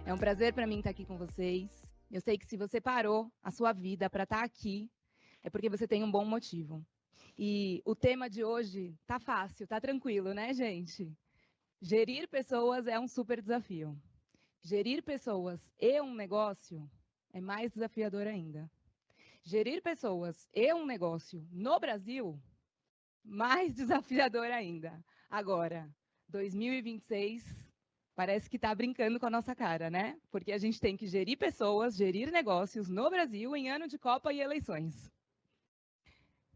É um prazer para mim estar aqui com vocês. Eu sei que se você parou a sua vida para estar aqui, é porque você tem um bom motivo. E o tema de hoje tá fácil, tá tranquilo, né, gente? Gerir pessoas é um super desafio. Gerir pessoas e um negócio é mais desafiador ainda. Gerir pessoas e um negócio no Brasil, mais desafiador ainda. Agora, 2026 parece que está brincando com a nossa cara, né? Porque a gente tem que gerir pessoas, gerir negócios no Brasil em ano de Copa e eleições.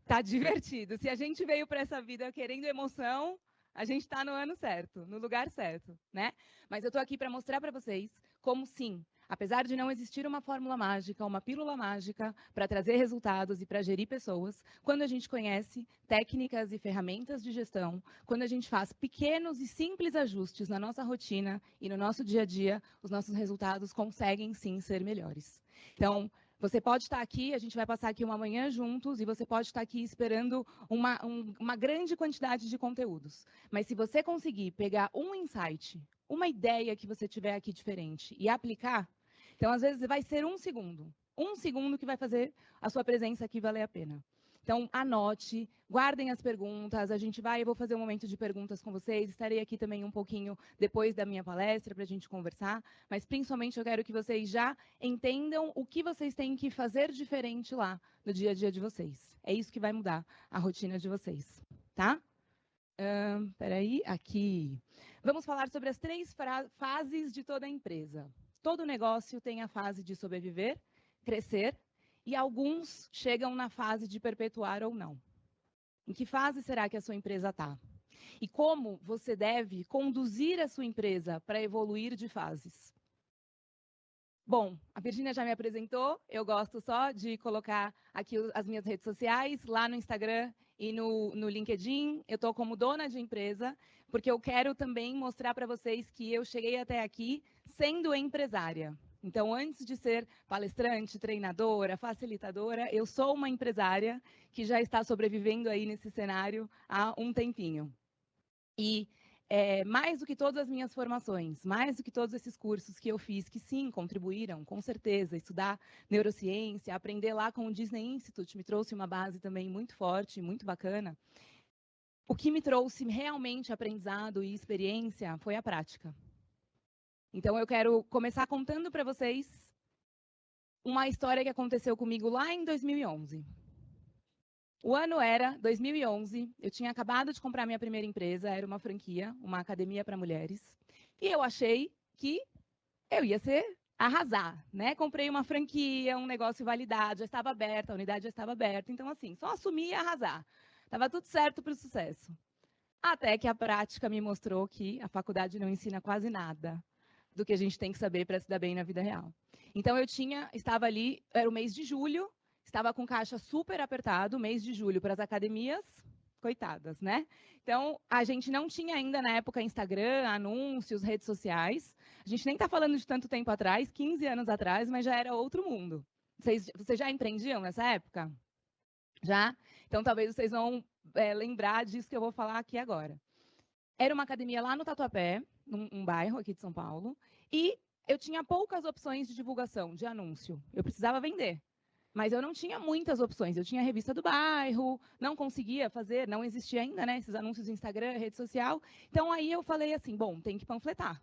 Tá divertido. Se a gente veio para essa vida querendo emoção, a gente está no ano certo, no lugar certo, né? Mas eu estou aqui para mostrar para vocês como sim, apesar de não existir uma fórmula mágica, uma pílula mágica para trazer resultados e para gerir pessoas, quando a gente conhece técnicas e ferramentas de gestão, quando a gente faz pequenos e simples ajustes na nossa rotina e no nosso dia a dia, os nossos resultados conseguem sim ser melhores. Então, você pode estar aqui, a gente vai passar aqui uma manhã juntos, e você pode estar aqui esperando uma grande quantidade de conteúdos. Mas se você conseguir pegar um insight, uma ideia que você tiver aqui diferente e aplicar, então às vezes vai ser um segundo que vai fazer a sua presença aqui valer a pena. Então, anote, guardem as perguntas, eu vou fazer um momento de perguntas com vocês, estarei aqui também um pouquinho depois da minha palestra para a gente conversar, mas principalmente eu quero que vocês já entendam o que vocês têm que fazer diferente lá no dia a dia de vocês. É isso que vai mudar a rotina de vocês, tá? Peraí, aqui. Vamos falar sobre as 3 fases de toda a empresa. Todo negócio tem a fase de sobreviver, crescer, e alguns chegam na fase de perpetuar ou não. Em que fase será que a sua empresa está? E como você deve conduzir a sua empresa para evoluir de fases? Bom, a Virgínia já me apresentou, eu gosto só de colocar aqui as minhas redes sociais, lá no Instagram e no LinkedIn. Eu estou como dona de empresa, porque eu quero também mostrar para vocês que eu cheguei até aqui sendo empresária. Então, antes de ser palestrante, treinadora, facilitadora, eu sou uma empresária que já está sobrevivendo aí nesse cenário há um tempinho. E mais do que todas as minhas formações, mais do que todos esses cursos que eu fiz, que sim, contribuíram, com certeza, estudar neurociência, aprender lá com o Disney Institute, me trouxe uma base também muito forte, muito bacana. O que me trouxe realmente aprendizado e experiência foi a prática. Então, eu quero começar contando para vocês uma história que aconteceu comigo lá em 2011. O ano era 2011, eu tinha acabado de comprar minha primeira empresa, era uma franquia, uma academia para mulheres, e eu achei que eu ia arrasar, né? Comprei uma franquia, um negócio validado, já estava aberta, a unidade já estava aberta, então assim, só assumir e arrasar. Estava tudo certo para o sucesso. Até que a prática me mostrou que a faculdade não ensina quase nada do que a gente tem que saber para se dar bem na vida real. Então estava ali, era o mês de julho, estava com caixa super apertado, mês de julho para as academias, coitadas, né? Então, a gente não tinha ainda na época Instagram, anúncios, redes sociais. A gente nem está falando de tanto tempo atrás, 15 anos atrás, mas já era outro mundo. Vocês já empreendiam nessa época? Já? Então, talvez vocês vão lembrar disso que eu vou falar aqui agora. Era uma academia lá no Tatuapé, num bairro aqui de São Paulo, e eu tinha poucas opções de divulgação, de anúncio. Eu precisava vender, mas eu não tinha muitas opções. Eu tinha a revista do bairro, não conseguia fazer, não existia ainda, né, esses anúncios no Instagram, rede social. Então, aí eu falei assim, bom, tem que panfletar.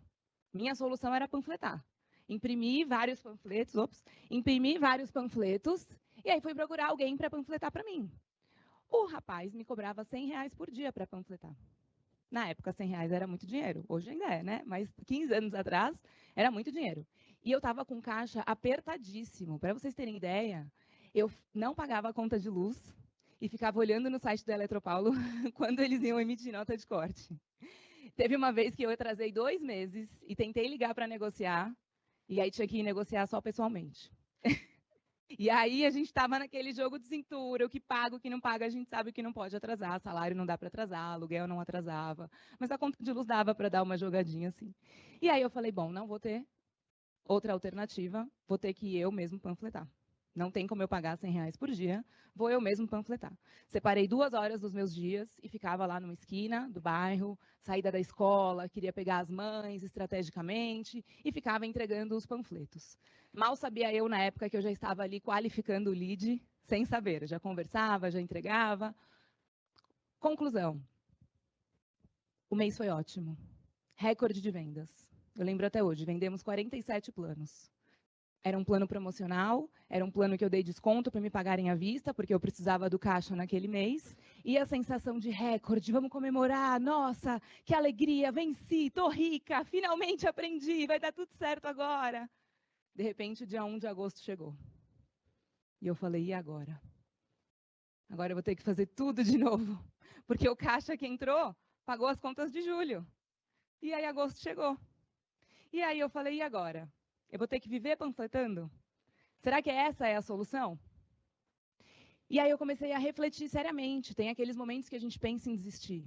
Minha solução era panfletar. Imprimi vários panfletos, e aí fui procurar alguém para panfletar para mim. O rapaz me cobrava R$ 100 por dia para panfletar. Na época, R$ 100 era muito dinheiro. Hoje ainda é, né? Mas 15 anos atrás, era muito dinheiro. E eu estava com caixa apertadíssimo. Para vocês terem ideia, eu não pagava a conta de luz e ficava olhando no site da Eletropaulo quando eles iam emitir nota de corte. Teve uma vez que eu atrasei 2 meses e tentei ligar para negociar, e aí tinha que ir negociar só pessoalmente. E aí a gente estava naquele jogo de cintura, o que paga, o que não paga, a gente sabe o que não pode atrasar, salário não dá para atrasar, aluguel não atrasava, mas a conta de luz dava para dar uma jogadinha assim. E aí eu falei, bom, não vou ter outra alternativa, vou ter que eu mesmo panfletar. Não tem como eu pagar R$ 100 por dia, vou eu mesmo panfletar. Separei 2 horas dos meus dias e ficava lá numa esquina do bairro, saída da escola, queria pegar as mães estrategicamente e ficava entregando os panfletos. Mal sabia eu, na época, que eu já estava ali qualificando o lead, sem saber. Eu já conversava, já entregava. Conclusão. O mês foi ótimo. Recorde de vendas. Eu lembro até hoje, vendemos 47 planos. Era um plano promocional, era um plano que eu dei desconto para me pagarem à vista, porque eu precisava do caixa naquele mês. E a sensação de recorde, vamos comemorar, nossa, que alegria, venci, tô rica, finalmente aprendi, vai dar tudo certo agora. De repente, o dia 1 de agosto chegou. E eu falei, e agora? Agora eu vou ter que fazer tudo de novo, porque o caixa que entrou pagou as contas de julho. E aí agosto chegou. E aí eu falei, e agora? Eu vou ter que viver panfletando? Será que essa é a solução? E aí eu comecei a refletir seriamente. Tem aqueles momentos que a gente pensa em desistir,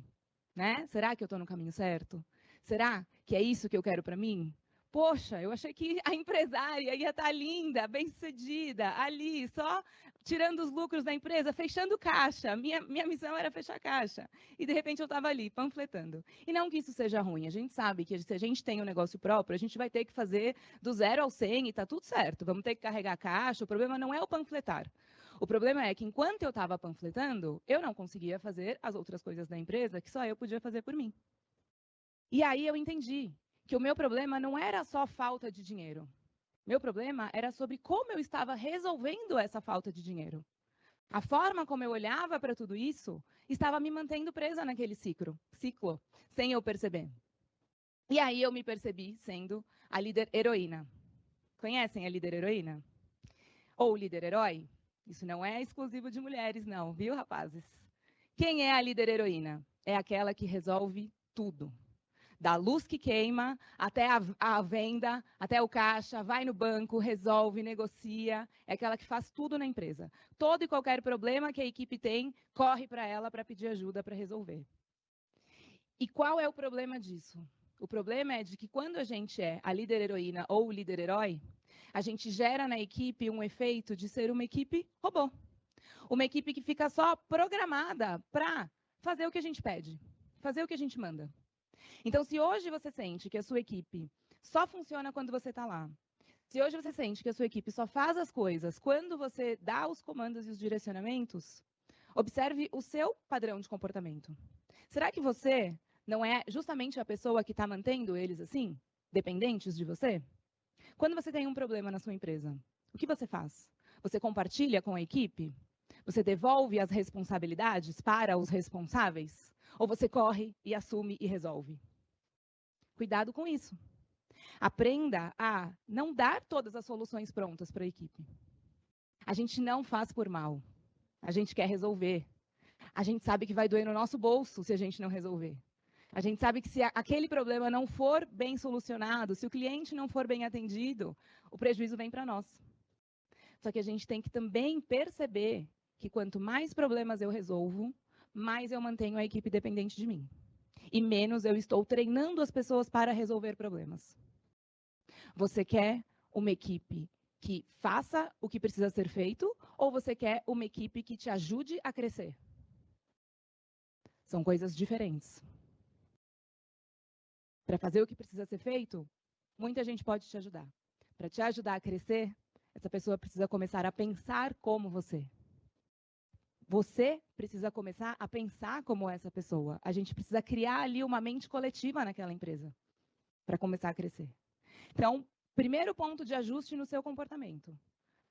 né? Será que eu estou no caminho certo? Será que é isso que eu quero para mim? Poxa, eu achei que a empresária ia estar linda, bem-sucedida, ali, só tirando os lucros da empresa, fechando caixa. Minha missão era fechar caixa. E, de repente, eu estava ali, panfletando. E não que isso seja ruim. A gente sabe que se a gente tem um negócio próprio, a gente vai ter que fazer do 0 ao 100 e está tudo certo. Vamos ter que carregar caixa. O problema não é o panfletar. O problema é que, enquanto eu estava panfletando, eu não conseguia fazer as outras coisas da empresa que só eu podia fazer por mim. E aí eu entendi que o meu problema não era só falta de dinheiro. Meu problema era sobre como eu estava resolvendo essa falta de dinheiro. A forma como eu olhava para tudo isso estava me mantendo presa naquele ciclo, sem eu perceber. E aí eu me percebi sendo a líder heroína. Conhecem a líder heroína? Ou líder herói? Isso não é exclusivo de mulheres, não, viu, rapazes? Quem é a líder heroína? É aquela que resolve tudo. Da luz que queima, até a venda, até o caixa, vai no banco, resolve, negocia. É aquela que faz tudo na empresa. Todo e qualquer problema que a equipe tem, corre para ela para pedir ajuda para resolver. E qual é o problema disso? O problema é de que quando a gente é a líder heroína ou o líder herói, a gente gera na equipe um efeito de ser uma equipe robô. Uma equipe que fica só programada para fazer o que a gente pede, fazer o que a gente manda. Então, se hoje você sente que a sua equipe só funciona quando você está lá, se hoje você sente que a sua equipe só faz as coisas quando você dá os comandos e os direcionamentos, observe o seu padrão de comportamento. Será que você não é justamente a pessoa que está mantendo eles assim, dependentes de você? Quando você tem um problema na sua empresa, o que você faz? Você compartilha com a equipe? Você devolve as responsabilidades para os responsáveis? Ou você corre e assume e resolve? Cuidado com isso. Aprenda a não dar todas as soluções prontas para a equipe. A gente não faz por mal. A gente quer resolver. A gente sabe que vai doer no nosso bolso se a gente não resolver. A gente sabe que se aquele problema não for bem solucionado, se o cliente não for bem atendido, o prejuízo vem para nós. Só que a gente tem que também perceber que quanto mais problemas eu resolvo, mais eu mantenho a equipe dependente de mim. E menos eu estou treinando as pessoas para resolver problemas. Você quer uma equipe que faça o que precisa ser feito ou você quer uma equipe que te ajude a crescer? São coisas diferentes. Para fazer o que precisa ser feito, muita gente pode te ajudar. Para te ajudar a crescer, essa pessoa precisa começar a pensar como você. Você precisa começar a pensar como essa pessoa. A gente precisa criar ali uma mente coletiva naquela empresa para começar a crescer. Então, primeiro ponto de ajuste no seu comportamento.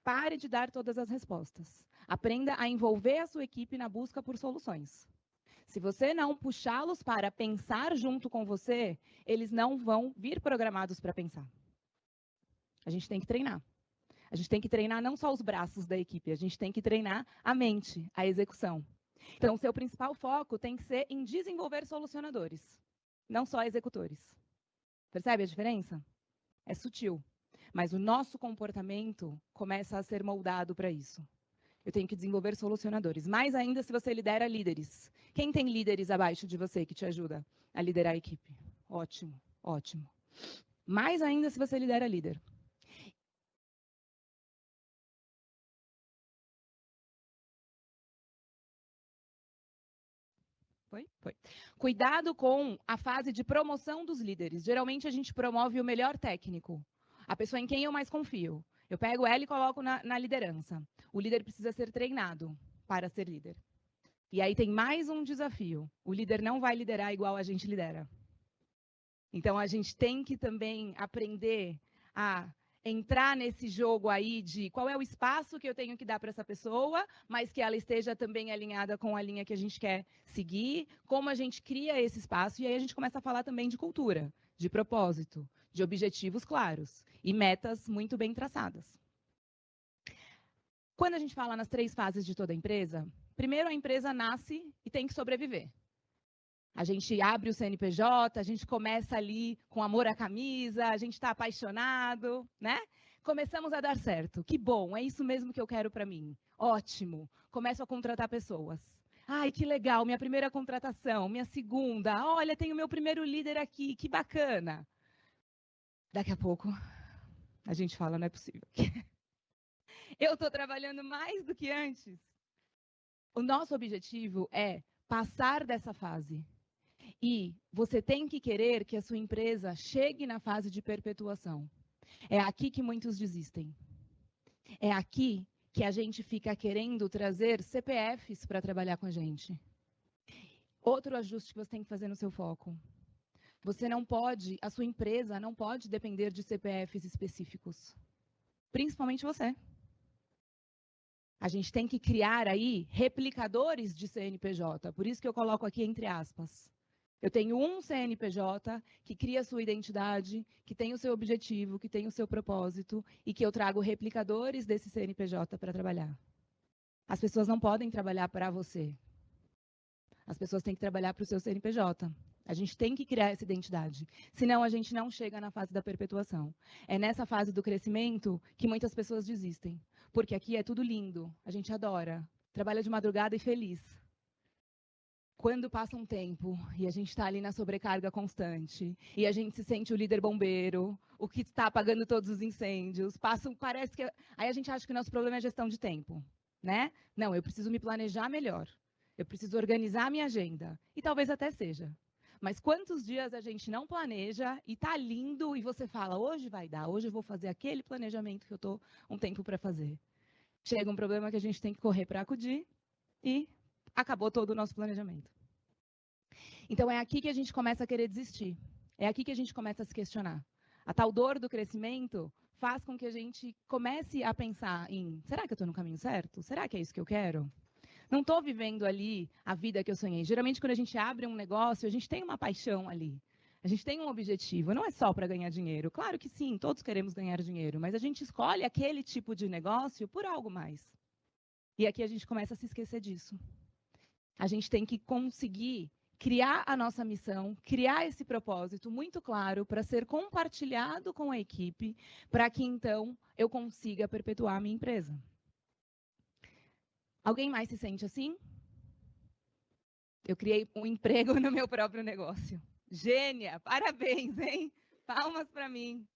Pare de dar todas as respostas. Aprenda a envolver a sua equipe na busca por soluções. Se você não puxá-los para pensar junto com você, eles não vão vir programados para pensar. A gente tem que treinar. A gente tem que treinar não só os braços da equipe, a gente tem que treinar a mente, a execução. Então, o seu principal foco tem que ser em desenvolver solucionadores, não só executores. Percebe a diferença? É sutil, mas o nosso comportamento começa a ser moldado para isso. Eu tenho que desenvolver solucionadores. Mais ainda se você lidera líderes. Quem tem líderes abaixo de você que te ajuda a liderar a equipe? Ótimo, ótimo. Mais ainda se você lidera líder. Foi? Foi. Cuidado com a fase de promoção dos líderes. Geralmente a gente promove o melhor técnico, a pessoa em quem eu mais confio. Eu pego ela e coloco na liderança. O líder precisa ser treinado para ser líder. E aí tem mais um desafio. O líder não vai liderar igual a gente lidera. Então a gente tem que também aprender a entrar nesse jogo aí de qual é o espaço que eu tenho que dar para essa pessoa, mas que ela esteja também alinhada com a linha que a gente quer seguir, como a gente cria esse espaço, e aí a gente começa a falar também de cultura, de propósito, de objetivos claros e metas muito bem traçadas. Quando a gente fala nas 3 fases de toda a empresa, primeiro a empresa nasce e tem que sobreviver. A gente abre o CNPJ, a gente começa ali com amor à camisa, a gente está apaixonado, né? Começamos a dar certo. Que bom, é isso mesmo que eu quero para mim. Ótimo. Começo a contratar pessoas. Ai, que legal, minha primeira contratação, minha segunda. Olha, tenho meu primeiro líder aqui, que bacana. Daqui a pouco, a gente fala, não é possível. Eu estou trabalhando mais do que antes. O nosso objetivo é passar dessa fase. E você tem que querer que a sua empresa chegue na fase de perpetuação. É aqui que muitos desistem. É aqui que a gente fica querendo trazer CPFs para trabalhar com a gente. Outro ajuste que você tem que fazer no seu foco. Você não pode, a sua empresa não pode depender de CPFs específicos. Principalmente você. A gente tem que criar aí replicadores de CNPJ. Por isso que eu coloco aqui entre aspas. Eu tenho um CNPJ que cria a sua identidade, que tem o seu objetivo, que tem o seu propósito e que eu trago replicadores desse CNPJ para trabalhar. As pessoas não podem trabalhar para você. As pessoas têm que trabalhar para o seu CNPJ. A gente tem que criar essa identidade. Senão a gente não chega na fase da perpetuação. É nessa fase do crescimento que muitas pessoas desistem. Porque aqui é tudo lindo, a gente adora. Trabalha de madrugada e feliz. Quando passa um tempo e a gente está ali na sobrecarga constante e a gente se sente o líder bombeiro, o que está apagando todos os incêndios, parece que aí a gente acha que o nosso problema é gestão de tempo, né? Não, eu preciso me planejar melhor. Eu preciso organizar a minha agenda e talvez até seja. Mas quantos dias a gente não planeja e tá lindo e você fala, hoje vai dar, hoje eu vou fazer aquele planejamento que eu tô um tempo para fazer. Chega um problema que a gente tem que correr para acudir e acabou todo o nosso planejamento. Então, é aqui que a gente começa a querer desistir. É aqui que a gente começa a se questionar. A tal dor do crescimento faz com que a gente comece a pensar em, será que eu estou no caminho certo? Será que é isso que eu quero? Não estou vivendo ali a vida que eu sonhei. Geralmente, quando a gente abre um negócio, a gente tem uma paixão ali. A gente tem um objetivo. Não é só para ganhar dinheiro. Claro que sim, todos queremos ganhar dinheiro. Mas a gente escolhe aquele tipo de negócio por algo mais. E aqui a gente começa a se esquecer disso. A gente tem que conseguir criar a nossa missão, criar esse propósito muito claro para ser compartilhado com a equipe, para que então eu consiga perpetuar a minha empresa. Alguém mais se sente assim? Eu criei um emprego no meu próprio negócio. Gênia! Parabéns, hein? Palmas para mim.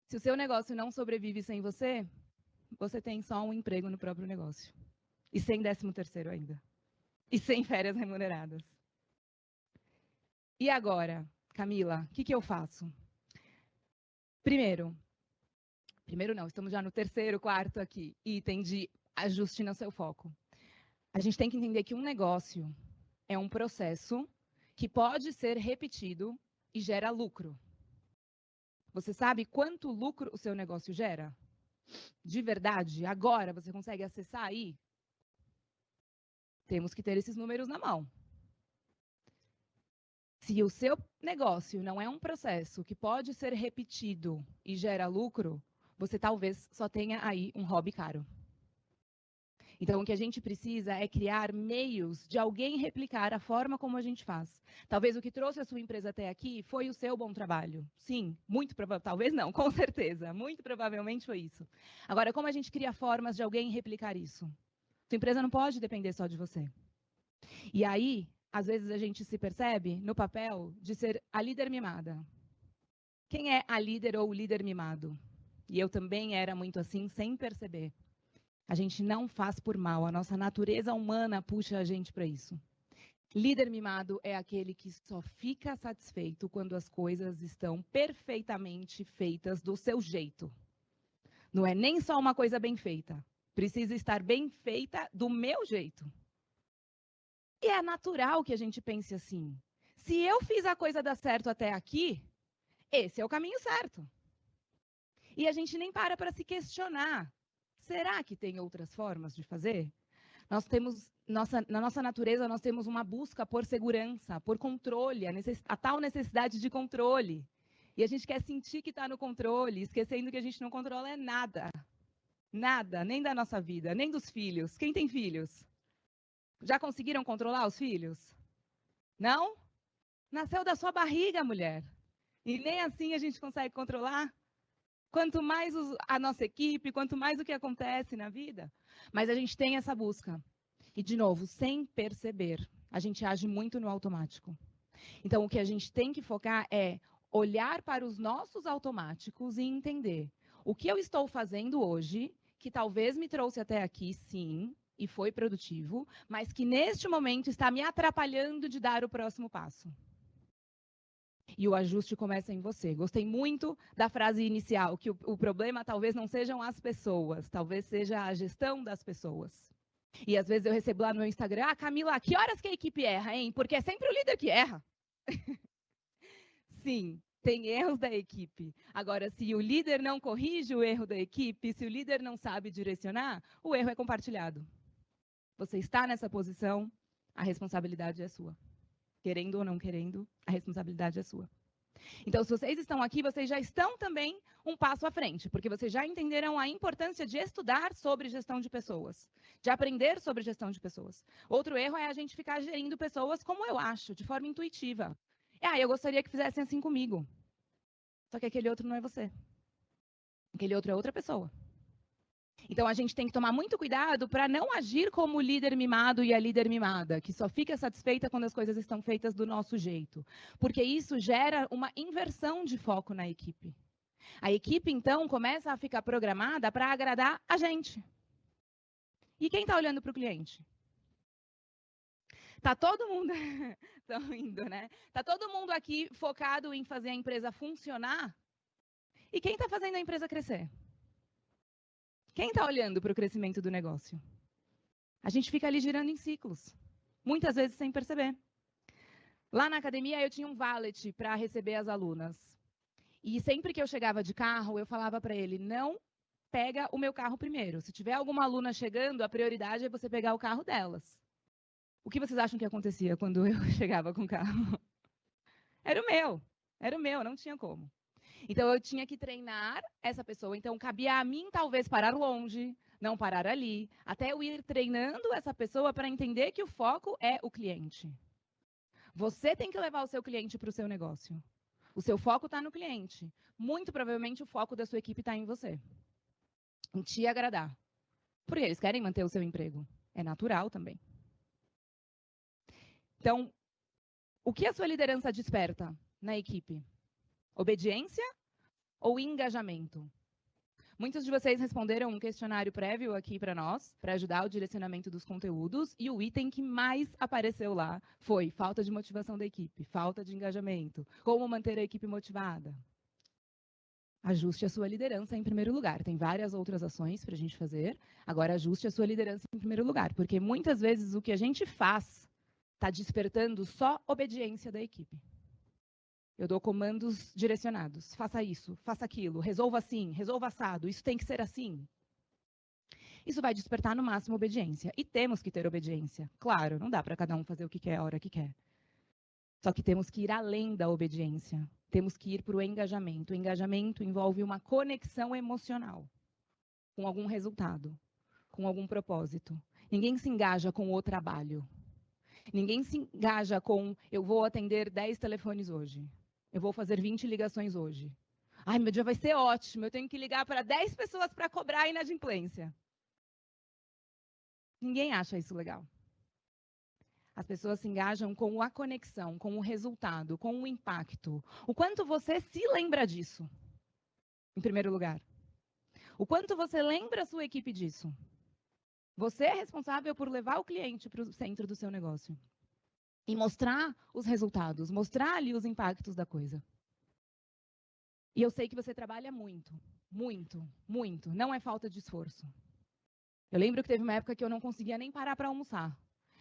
Se o seu negócio não sobrevive sem você, você tem só um emprego no próprio negócio. E sem 13º ainda. E sem férias remuneradas. E agora, Camila, o que eu faço? Primeiro não, estamos já no 3º, 4º aqui, item de ajuste no seu foco. A gente tem que entender que um negócio é um processo que pode ser repetido e gera lucro. Você sabe quanto lucro o seu negócio gera? De verdade, agora você consegue acessar aí? Temos que ter esses números na mão. Se o seu negócio não é um processo que pode ser repetido e gera lucro, você talvez só tenha aí um hobby caro. Então, o que a gente precisa é criar meios de alguém replicar a forma como a gente faz. Talvez o que trouxe a sua empresa até aqui foi o seu bom trabalho. Sim, muito provavelmente, talvez não, com certeza. Muito provavelmente foi isso. Agora, como a gente cria formas de alguém replicar isso? Sua empresa não pode depender só de você. E aí, às vezes a gente se percebe no papel de ser a líder mimada. Quem é a líder ou o líder mimado? E eu também era muito assim, sem perceber. A gente não faz por mal, a nossa natureza humana puxa a gente para isso. Líder mimado é aquele que só fica satisfeito quando as coisas estão perfeitamente feitas do seu jeito. Não é nem só uma coisa bem feita. Precisa estar bem feita do meu jeito. E é natural que a gente pense assim. Se eu fiz a coisa dar certo até aqui, esse é o caminho certo. E a gente nem para se questionar. Será que tem outras formas de fazer? Nós temos, na nossa natureza, nós temos uma busca por segurança, por controle, a tal necessidade de controle. E a gente quer sentir que está no controle, esquecendo que a gente não controla nada. Nada, nem da nossa vida, nem dos filhos. Quem tem filhos? Já conseguiram controlar os filhos? Não? Nasceu da sua barriga, mulher. E nem assim a gente consegue controlar. Quanto mais a nossa equipe, quanto mais o que acontece na vida. Mas a gente tem essa busca. E, de novo, sem perceber, a gente age muito no automático. Então, o que a gente tem que focar é olhar para os nossos automáticos e entender o que eu estou fazendo hoje, que talvez me trouxe até aqui, sim, e foi produtivo, mas que neste momento está me atrapalhando de dar o próximo passo. E o ajuste começa em você. Gostei muito da frase inicial, que o problema talvez não sejam as pessoas, talvez seja a gestão das pessoas. E às vezes eu recebo lá no meu Instagram, Camila, que horas que a equipe erra, hein? Porque é sempre o líder que erra. Sim, tem erros da equipe. Agora, se o líder não corrige o erro da equipe, se o líder não sabe direcionar, o erro é compartilhado. Você está nessa posição, a responsabilidade é sua. Querendo ou não querendo, a responsabilidade é sua. Então, se vocês estão aqui, vocês já estão também um passo à frente, porque vocês já entenderam a importância de estudar sobre gestão de pessoas, de aprender sobre gestão de pessoas. Outro erro é a gente ficar gerindo pessoas como eu acho, de forma intuitiva. Eu gostaria que fizessem assim comigo. Só que aquele outro não é você. Aquele outro é outra pessoa. Então, a gente tem que tomar muito cuidado para não agir como o líder mimado e a líder mimada, que só fica satisfeita quando as coisas estão feitas do nosso jeito. Porque isso gera uma inversão de foco na equipe. A equipe, então, começa a ficar programada para agradar a gente. E quem está olhando para o cliente? Tá todo mundo... Estão indo, né? Tá todo mundo aqui focado em fazer a empresa funcionar? E quem está fazendo a empresa crescer? Quem está olhando para o crescimento do negócio? A gente fica ali girando em ciclos, muitas vezes sem perceber. Lá na academia, eu tinha um valet para receber as alunas. E sempre que eu chegava de carro, eu falava para ele, não pega o meu carro primeiro. Se tiver alguma aluna chegando, a prioridade é você pegar o carro delas. O que vocês acham que acontecia quando eu chegava com o carro? Era o meu, não tinha como. Então, eu tinha que treinar essa pessoa. Então, cabia a mim, talvez, parar longe, não parar ali, até eu ir treinando essa pessoa para entender que o foco é o cliente. Você tem que levar o seu cliente para o seu negócio. O seu foco está no cliente. Muito provavelmente, o foco da sua equipe está em você. Em te agradar. Porque eles querem manter o seu emprego. É natural também. Então, o que a sua liderança desperta na equipe? Obediência ou engajamento? Muitos de vocês responderam um questionário prévio aqui para nós, para ajudar o direcionamento dos conteúdos, e o item que mais apareceu lá foi falta de motivação da equipe, falta de engajamento, como manter a equipe motivada. Ajuste a sua liderança em primeiro lugar. Tem várias outras ações para a gente fazer, agora ajuste a sua liderança em primeiro lugar, porque muitas vezes o que a gente faz está despertando só obediência da equipe. Eu dou comandos direcionados. Faça isso, faça aquilo, resolva assim, resolva assado, isso tem que ser assim. Isso vai despertar no máximo obediência. E temos que ter obediência. Claro, não dá para cada um fazer o que quer a hora que quer. Só que temos que ir além da obediência. Temos que ir para o engajamento. O engajamento envolve uma conexão emocional com algum resultado, com algum propósito. Ninguém se engaja com o trabalho. Ninguém se engaja com eu vou atender 10 telefones hoje. Eu vou fazer 20 ligações hoje. Ai, meu dia vai ser ótimo, eu tenho que ligar para 10 pessoas para cobrar a inadimplência. Ninguém acha isso legal. As pessoas se engajam com a conexão, com o resultado, com o impacto. O quanto você se lembra disso, em primeiro lugar. O quanto você lembra a sua equipe disso. Você é responsável por levar o cliente para o centro do seu negócio. e mostrar os resultados, mostrar ali os impactos da coisa. E eu sei que você trabalha muito, muito, muito. Não é falta de esforço. Eu lembro que teve uma época que eu não conseguia nem parar para almoçar.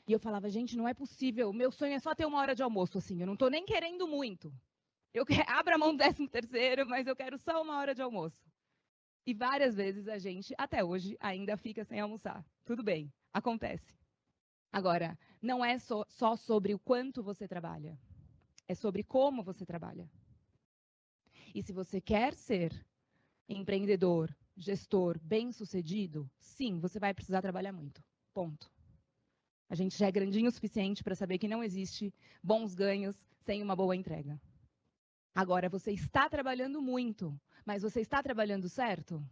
E eu falava, gente, não é possível. Meu sonho é só ter 1 hora de almoço, assim. Eu não estou nem querendo muito. Abro a mão do 13º, mas eu quero só 1 hora de almoço. E várias vezes a gente, até hoje, ainda fica sem almoçar. Tudo bem, acontece. Agora, não é só sobre o quanto você trabalha. É sobre como você trabalha. E se você quer ser empreendedor, gestor, bem-sucedido, sim, você vai precisar trabalhar muito. Ponto. A gente já é grandinho o suficiente para saber que não existe bons ganhos sem uma boa entrega. Agora, você está trabalhando muito, mas você está trabalhando certo?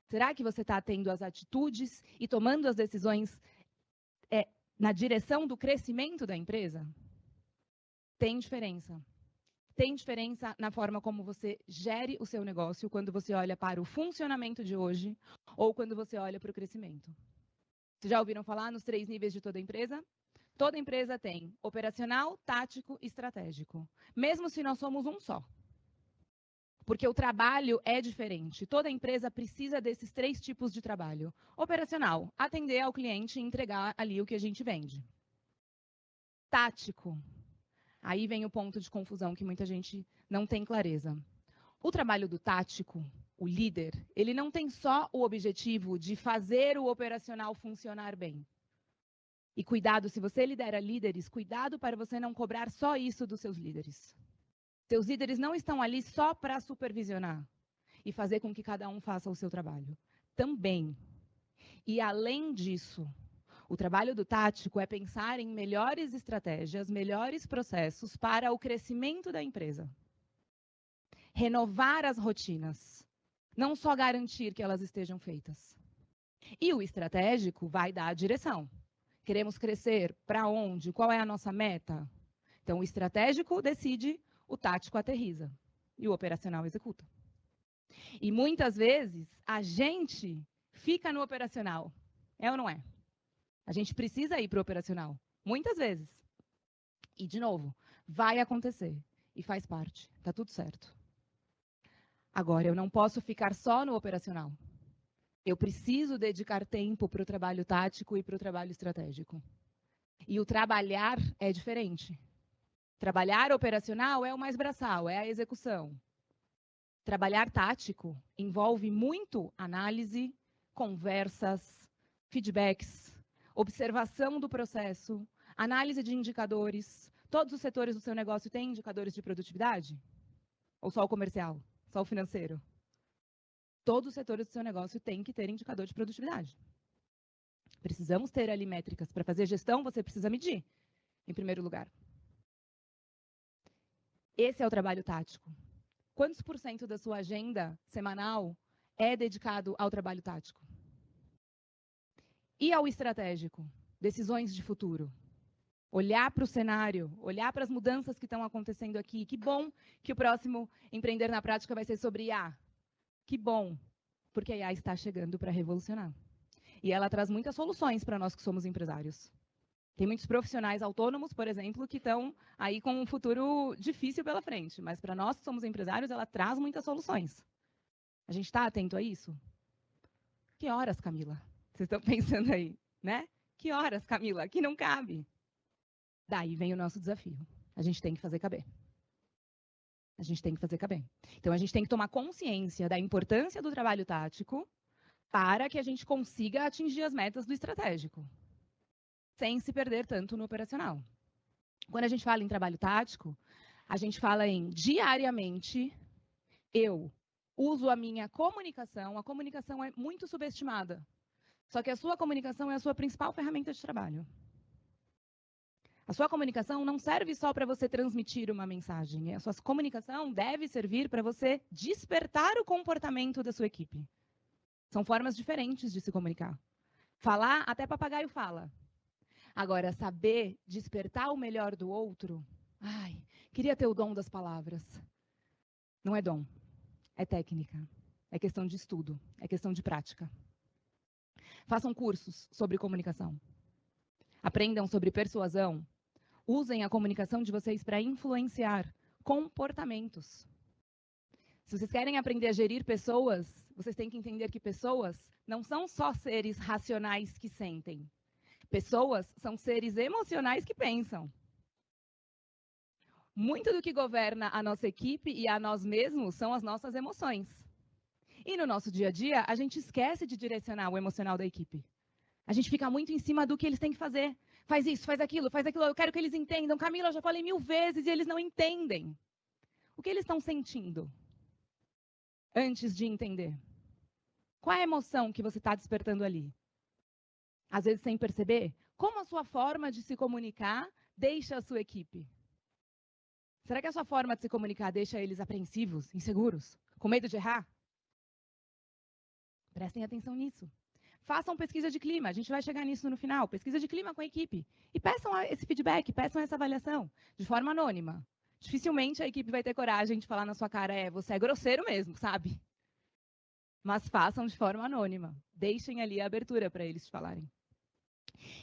Será que você está tendo as atitudes e tomando as decisões na direção do crescimento da empresa? Tem diferença. Tem diferença na forma como você gere o seu negócio quando você olha para o funcionamento de hoje ou quando você olha para o crescimento. Vocês já ouviram falar nos 3 níveis de toda empresa? Toda empresa tem operacional, tático e estratégico, mesmo se nós somos um só. Porque o trabalho é diferente. Toda empresa precisa desses 3 tipos de trabalho. Operacional, atender ao cliente e entregar ali o que a gente vende. Tático. Aí vem o ponto de confusão que muita gente não tem clareza. O trabalho do tático, o líder, ele não tem só o objetivo de fazer o operacional funcionar bem. E cuidado, se você lidera líderes, cuidado para você não cobrar só isso dos seus líderes. Seus líderes não estão ali só para supervisionar e fazer com que cada um faça o seu trabalho. Também. E além disso, o trabalho do tático é pensar em melhores estratégias, melhores processos para o crescimento da empresa. Renovar as rotinas, não só garantir que elas estejam feitas. E o estratégico vai dar a direção. Queremos crescer? Para onde? Qual é a nossa meta? Então, o estratégico decide, o tático aterriza e o operacional executa. E muitas vezes a gente fica no operacional. É ou não é? A gente precisa ir para o operacional. Muitas vezes. E, de novo, vai acontecer. E faz parte. Está tudo certo. Agora, eu não posso ficar só no operacional. Eu preciso dedicar tempo para o trabalho tático e para o trabalho estratégico. E o trabalhar é diferente. Trabalhar operacional é o mais braçal, é a execução. Trabalhar tático envolve muito análise, conversas, feedbacks, observação do processo, análise de indicadores. Todos os setores do seu negócio têm indicadores de produtividade? Ou só o comercial? Só o financeiro? Todos os setores do seu negócio têm que ter indicador de produtividade. Precisamos ter ali métricas. Para fazer gestão, você precisa medir, em primeiro lugar. Esse é o trabalho tático. Quantos por cento da sua agenda semanal é dedicado ao trabalho tático? E ao estratégico? Decisões de futuro. Olhar para o cenário, olhar para as mudanças que estão acontecendo aqui. Que bom que o próximo Empreender na Prática vai ser sobre IA. Que bom, porque a IA está chegando para revolucionar. E ela traz muitas soluções para nós que somos empresários. Tem muitos profissionais autônomos, por exemplo, que estão aí com um futuro difícil pela frente. Mas para nós que somos empresários, ela traz muitas soluções. A gente está atento a isso? Que horas, Camila? Vocês estão pensando aí, né? Que horas, Camila? Que não cabe. Daí vem o nosso desafio. A gente tem que fazer caber. A gente tem que fazer caber. Então, a gente tem que tomar consciência da importância do trabalho tático para que a gente consiga atingir as metas do estratégico, sem se perder tanto no operacional. Quando a gente fala em trabalho tático, a gente fala em diariamente, eu uso a minha comunicação. A comunicação é muito subestimada. Só que a sua comunicação é a sua principal ferramenta de trabalho. A sua comunicação não serve só para você transmitir uma mensagem. A sua comunicação deve servir para você despertar o comportamento da sua equipe. São formas diferentes de se comunicar. Falar, até papagaio fala. Agora, saber despertar o melhor do outro, queria ter o dom das palavras. Não é dom, é técnica, é questão de estudo, é questão de prática. Façam cursos sobre comunicação. Aprendam sobre persuasão. Usem a comunicação de vocês para influenciar comportamentos. Se vocês querem aprender a gerir pessoas, vocês têm que entender que pessoas não são só seres racionais que sentem. Pessoas são seres emocionais que pensam. Muito do que governa a nossa equipe e a nós mesmos são as nossas emoções. E no nosso dia a dia, a gente esquece de direcionar o emocional da equipe. A gente fica muito em cima do que eles têm que fazer. Faz isso, faz aquilo, eu quero que eles entendam. Camila, eu já falei 1000 vezes e eles não entendem. O que eles estão sentindo antes de entender? Qual é a emoção que você está despertando ali? Às vezes, sem perceber, como a sua forma de se comunicar deixa a sua equipe? Será que a sua forma de se comunicar deixa eles apreensivos, inseguros, com medo de errar? Prestem atenção nisso. Façam pesquisa de clima, a gente vai chegar nisso no final. Pesquisa de clima com a equipe. E peçam esse feedback, peçam essa avaliação, de forma anônima. Dificilmente a equipe vai ter coragem de falar na sua cara, você é grosseiro mesmo, sabe? Mas façam de forma anônima. Deixem ali a abertura para eles te falarem.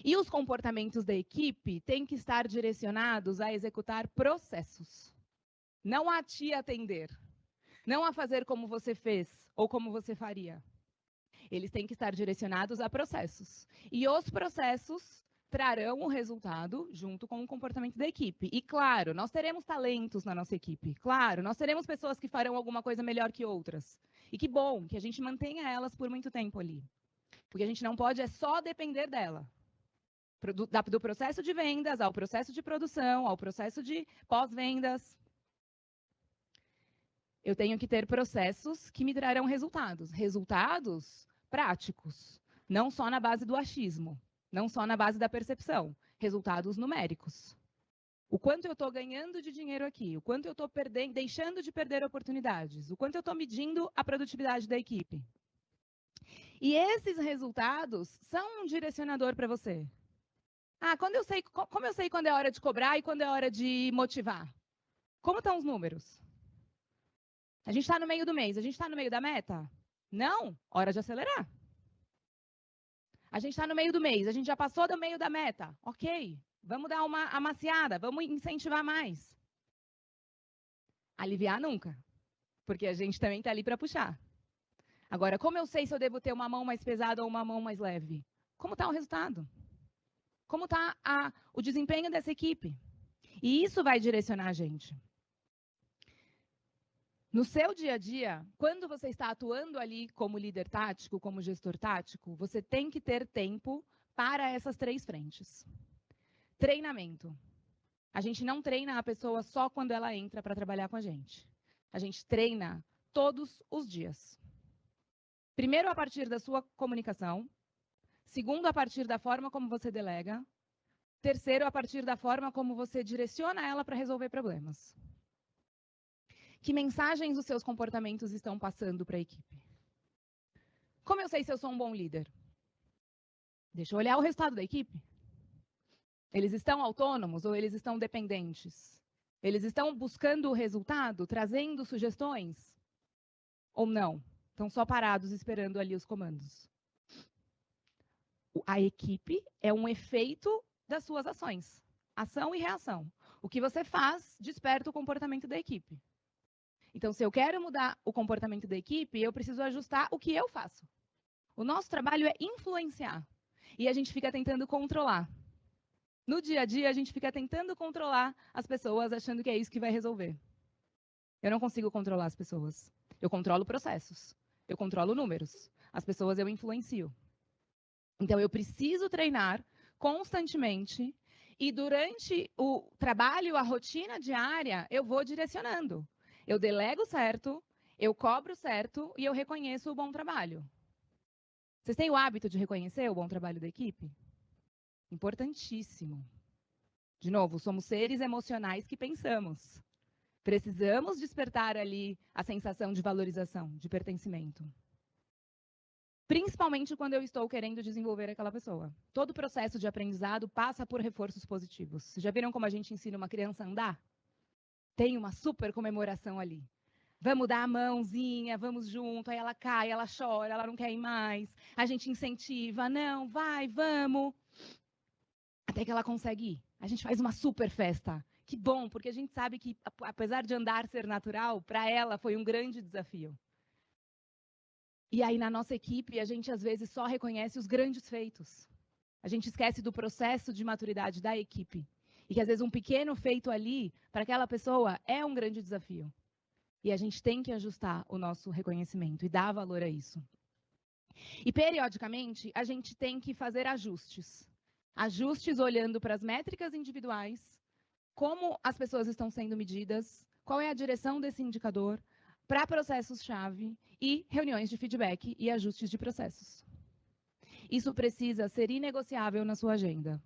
E os comportamentos da equipe têm que estar direcionados a executar processos. Não a te atender. Não a fazer como você fez ou como você faria. Eles têm que estar direcionados a processos. E os processos trarão o resultado junto com o comportamento da equipe. E, claro, nós teremos talentos na nossa equipe. Claro, nós teremos pessoas que farão alguma coisa melhor que outras. E que bom que a gente mantenha elas por muito tempo ali. Porque a gente não pode só depender dela. Do processo de vendas, ao processo de produção, ao processo de pós-vendas. Eu tenho que ter processos que me trarão resultados. Resultados práticos. Não só na base do achismo. Não só na base da percepção. Resultados numéricos. O quanto eu estou ganhando de dinheiro aqui. O quanto eu estou deixando de perder oportunidades. O quanto eu estou medindo a produtividade da equipe. E esses resultados são um direcionador para você. Como eu sei quando é hora de cobrar e quando é hora de motivar? Como estão os números? A gente está no meio do mês, a gente está no meio da meta? Não, hora de acelerar. A gente está no meio do mês, a gente já passou do meio da meta. Ok, vamos dar uma amaciada, vamos incentivar mais. Aliviar nunca, porque a gente também está ali para puxar. Agora, como eu sei se eu devo ter uma mão mais pesada ou uma mão mais leve? Como está o resultado? Como está o desempenho dessa equipe? E isso vai direcionar a gente. No seu dia a dia, quando você está atuando ali como líder tático, como gestor tático, você tem que ter tempo para essas 3 frentes. Treinamento. A gente não treina a pessoa só quando ela entra para trabalhar com a gente. A gente treina todos os dias. Primeiro, a partir da sua comunicação. Segundo, a partir da forma como você delega. Terceiro, a partir da forma como você direciona ela para resolver problemas. Que mensagens os seus comportamentos estão passando para a equipe? Como eu sei se eu sou um bom líder? Deixa eu olhar o resultado da equipe. Eles estão autônomos ou eles estão dependentes? Eles estão buscando o resultado, trazendo sugestões? Ou não? Estão só parados esperando ali os comandos. A equipe é um efeito das suas ações. Ação e reação. O que você faz desperta o comportamento da equipe. Então, se eu quero mudar o comportamento da equipe, eu preciso ajustar o que eu faço. O nosso trabalho é influenciar. E a gente fica tentando controlar. No dia a dia, a gente fica tentando controlar as pessoas, achando que é isso que vai resolver. Eu não consigo controlar as pessoas. Eu controlo processos. Eu controlo números. As pessoas eu influencio. Então, eu preciso treinar constantemente e durante o trabalho, a rotina diária, eu vou direcionando. Eu delego certo, eu cobro certo e eu reconheço o bom trabalho. Vocês têm o hábito de reconhecer o bom trabalho da equipe? Importantíssimo. De novo, somos seres emocionais que pensamos. Precisamos despertar ali a sensação de valorização, de pertencimento. Principalmente quando eu estou querendo desenvolver aquela pessoa. Todo processo de aprendizado passa por reforços positivos. Vocês já viram como a gente ensina uma criança a andar? Tem uma super comemoração ali. Vamos dar a mãozinha, vamos junto, aí ela cai, ela chora, ela não quer ir mais. A gente incentiva, não, vai, vamos. Até que ela consegue ir. A gente faz uma super festa. Que bom, porque a gente sabe que, apesar de andar ser natural, para ela foi um grande desafio. E aí, na nossa equipe, a gente às vezes só reconhece os grandes feitos. A gente esquece do processo de maturidade da equipe. E que às vezes um pequeno feito ali, para aquela pessoa, é um grande desafio. E a gente tem que ajustar o nosso reconhecimento e dar valor a isso. E, periodicamente, a gente tem que fazer ajustes. Ajustes olhando para as métricas individuais, como as pessoas estão sendo medidas, qual é a direção desse indicador, para processos-chave e reuniões de feedback e ajustes de processos. Isso precisa ser inegociável na sua agenda.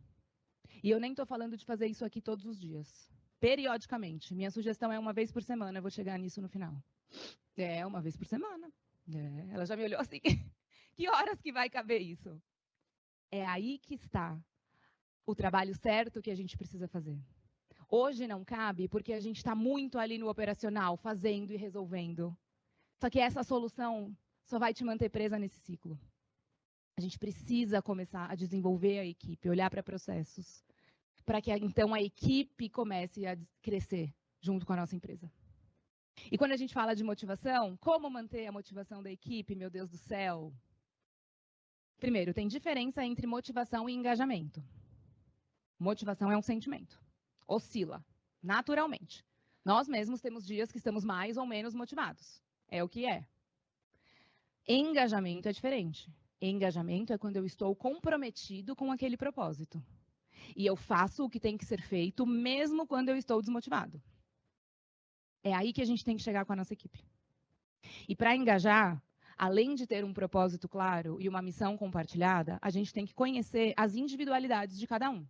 E eu nem estou falando de fazer isso aqui todos os dias. Periodicamente. Minha sugestão é uma vez por semana, eu vou chegar nisso no final. É, uma vez por semana. Ela já me olhou assim. Que horas que vai caber isso? É aí que está o trabalho certo que a gente precisa fazer. Hoje não cabe porque a gente está muito ali no operacional, fazendo e resolvendo. Só que essa solução só vai te manter presa nesse ciclo. A gente precisa começar a desenvolver a equipe, olhar para processos, para que então a equipe comece a crescer junto com a nossa empresa. E quando a gente fala de motivação, como manter a motivação da equipe, meu Deus do céu? Primeiro, tem diferença entre motivação e engajamento. Motivação é um sentimento. Oscila, naturalmente. Nós mesmos temos dias que estamos mais ou menos motivados. É o que é. Engajamento é diferente. Engajamento é quando eu estou comprometido com aquele propósito. E eu faço o que tem que ser feito, mesmo quando eu estou desmotivado. É aí que a gente tem que chegar com a nossa equipe. E para engajar, além de ter um propósito claro e uma missão compartilhada, a gente tem que conhecer as individualidades de cada um.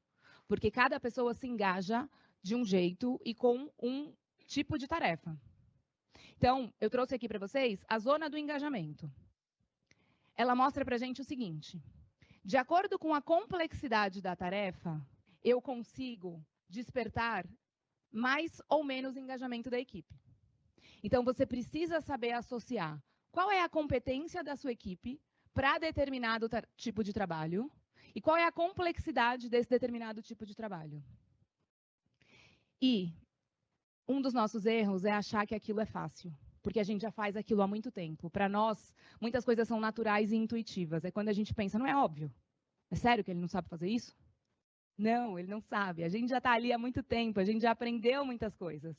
Porque cada pessoa se engaja de um jeito e com um tipo de tarefa. Então, eu trouxe aqui para vocês a zona do engajamento. Ela mostra para a gente o seguinte: de acordo com a complexidade da tarefa, eu consigo despertar mais ou menos engajamento da equipe. Então, você precisa saber associar qual é a competência da sua equipe para determinado tipo de trabalho e qual é a complexidade desse determinado tipo de trabalho. E um dos nossos erros é achar que aquilo é fácil, porque a gente já faz aquilo há muito tempo. Para nós, muitas coisas são naturais e intuitivas. É quando a gente pensa, não é óbvio? É sério que ele não sabe fazer isso? Não, ele não sabe. A gente já está ali há muito tempo, a gente já aprendeu muitas coisas.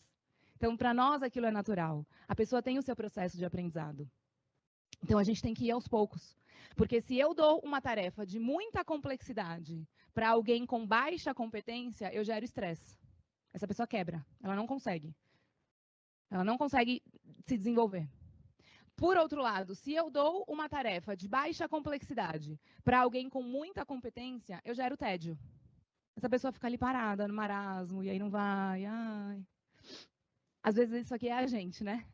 Então, para nós, aquilo é natural. A pessoa tem o seu processo de aprendizado. Então, a gente tem que ir aos poucos. Porque se eu dou uma tarefa de muita complexidade para alguém com baixa competência, eu gero estresse. Essa pessoa quebra, ela não consegue. Ela não consegue se desenvolver. Por outro lado, se eu dou uma tarefa de baixa complexidade para alguém com muita competência, eu gero tédio. Essa pessoa fica ali parada, no marasmo, e aí não vai. Ai. Às vezes isso aqui é a gente, né?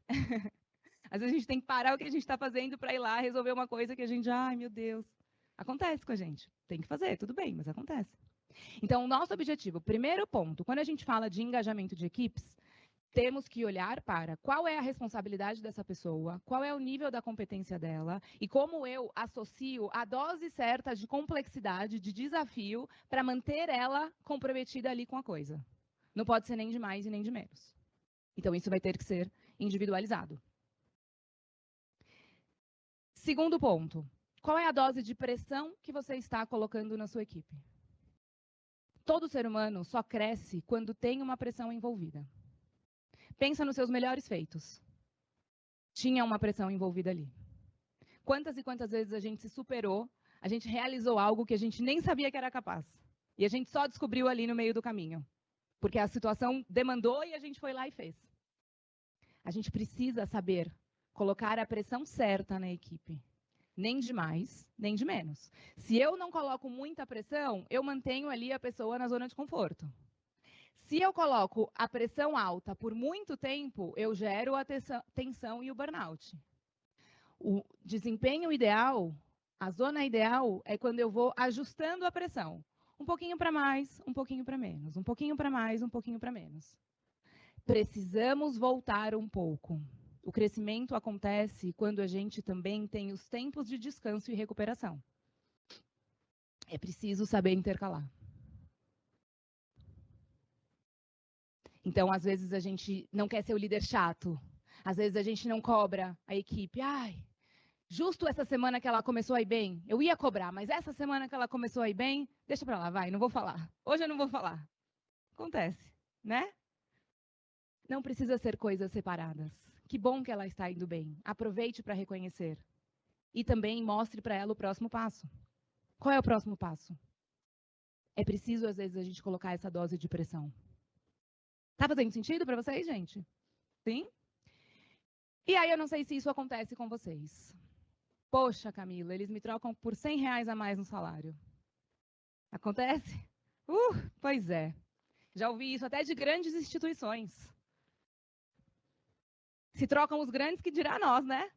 Às vezes a gente tem que parar o que a gente está fazendo para ir lá resolver uma coisa que a gente, ai meu Deus. Acontece com a gente. Tem que fazer, tudo bem, mas acontece. Então, o nosso objetivo, primeiro ponto, quando a gente fala de engajamento de equipes, temos que olhar para qual é a responsabilidade dessa pessoa, qual é o nível da competência dela e como eu associo a dose certa de complexidade, de desafio, para manter ela comprometida ali com a coisa. Não pode ser nem de mais e nem de menos. Então, isso vai ter que ser individualizado. Segundo ponto, qual é a dose de pressão que você está colocando na sua equipe? Todo ser humano só cresce quando tem uma pressão envolvida. Pensa nos seus melhores feitos. Tinha uma pressão envolvida ali. Quantas e quantas vezes a gente se superou, a gente realizou algo que a gente nem sabia que era capaz. E a gente só descobriu ali no meio do caminho. Porque a situação demandou e a gente foi lá e fez. A gente precisa saber colocar a pressão certa na equipe. Nem de mais, nem de menos. Se eu não coloco muita pressão, eu mantenho ali a pessoa na zona de conforto. Se eu coloco a pressão alta por muito tempo, eu gero a tensão e o burnout. O desempenho ideal, a zona ideal, é quando eu vou ajustando a pressão. Um pouquinho para mais, um pouquinho para menos. Um pouquinho para mais, um pouquinho para menos. Precisamos voltar um pouco. O crescimento acontece quando a gente também tem os tempos de descanso e recuperação. É preciso saber intercalar. Então, às vezes, a gente não quer ser o líder chato. Às vezes, a gente não cobra a equipe. Ai, justo essa semana que ela começou a ir bem, eu ia cobrar, mas essa semana que ela começou a ir bem, deixa pra lá, vai, não vou falar. Hoje eu não vou falar. Acontece, né? Não precisa ser coisas separadas. Que bom que ela está indo bem. Aproveite para reconhecer. E também mostre para ela o próximo passo. Qual é o próximo passo? É preciso, às vezes, a gente colocar essa dose de pressão. Tá fazendo sentido para vocês, gente? Sim? E aí eu não sei se isso acontece com vocês. Poxa, Camila, eles me trocam por R$100 a mais no salário. Acontece? Pois é. Já ouvi isso até de grandes instituições. Se trocam os grandes, que dirá nós, né?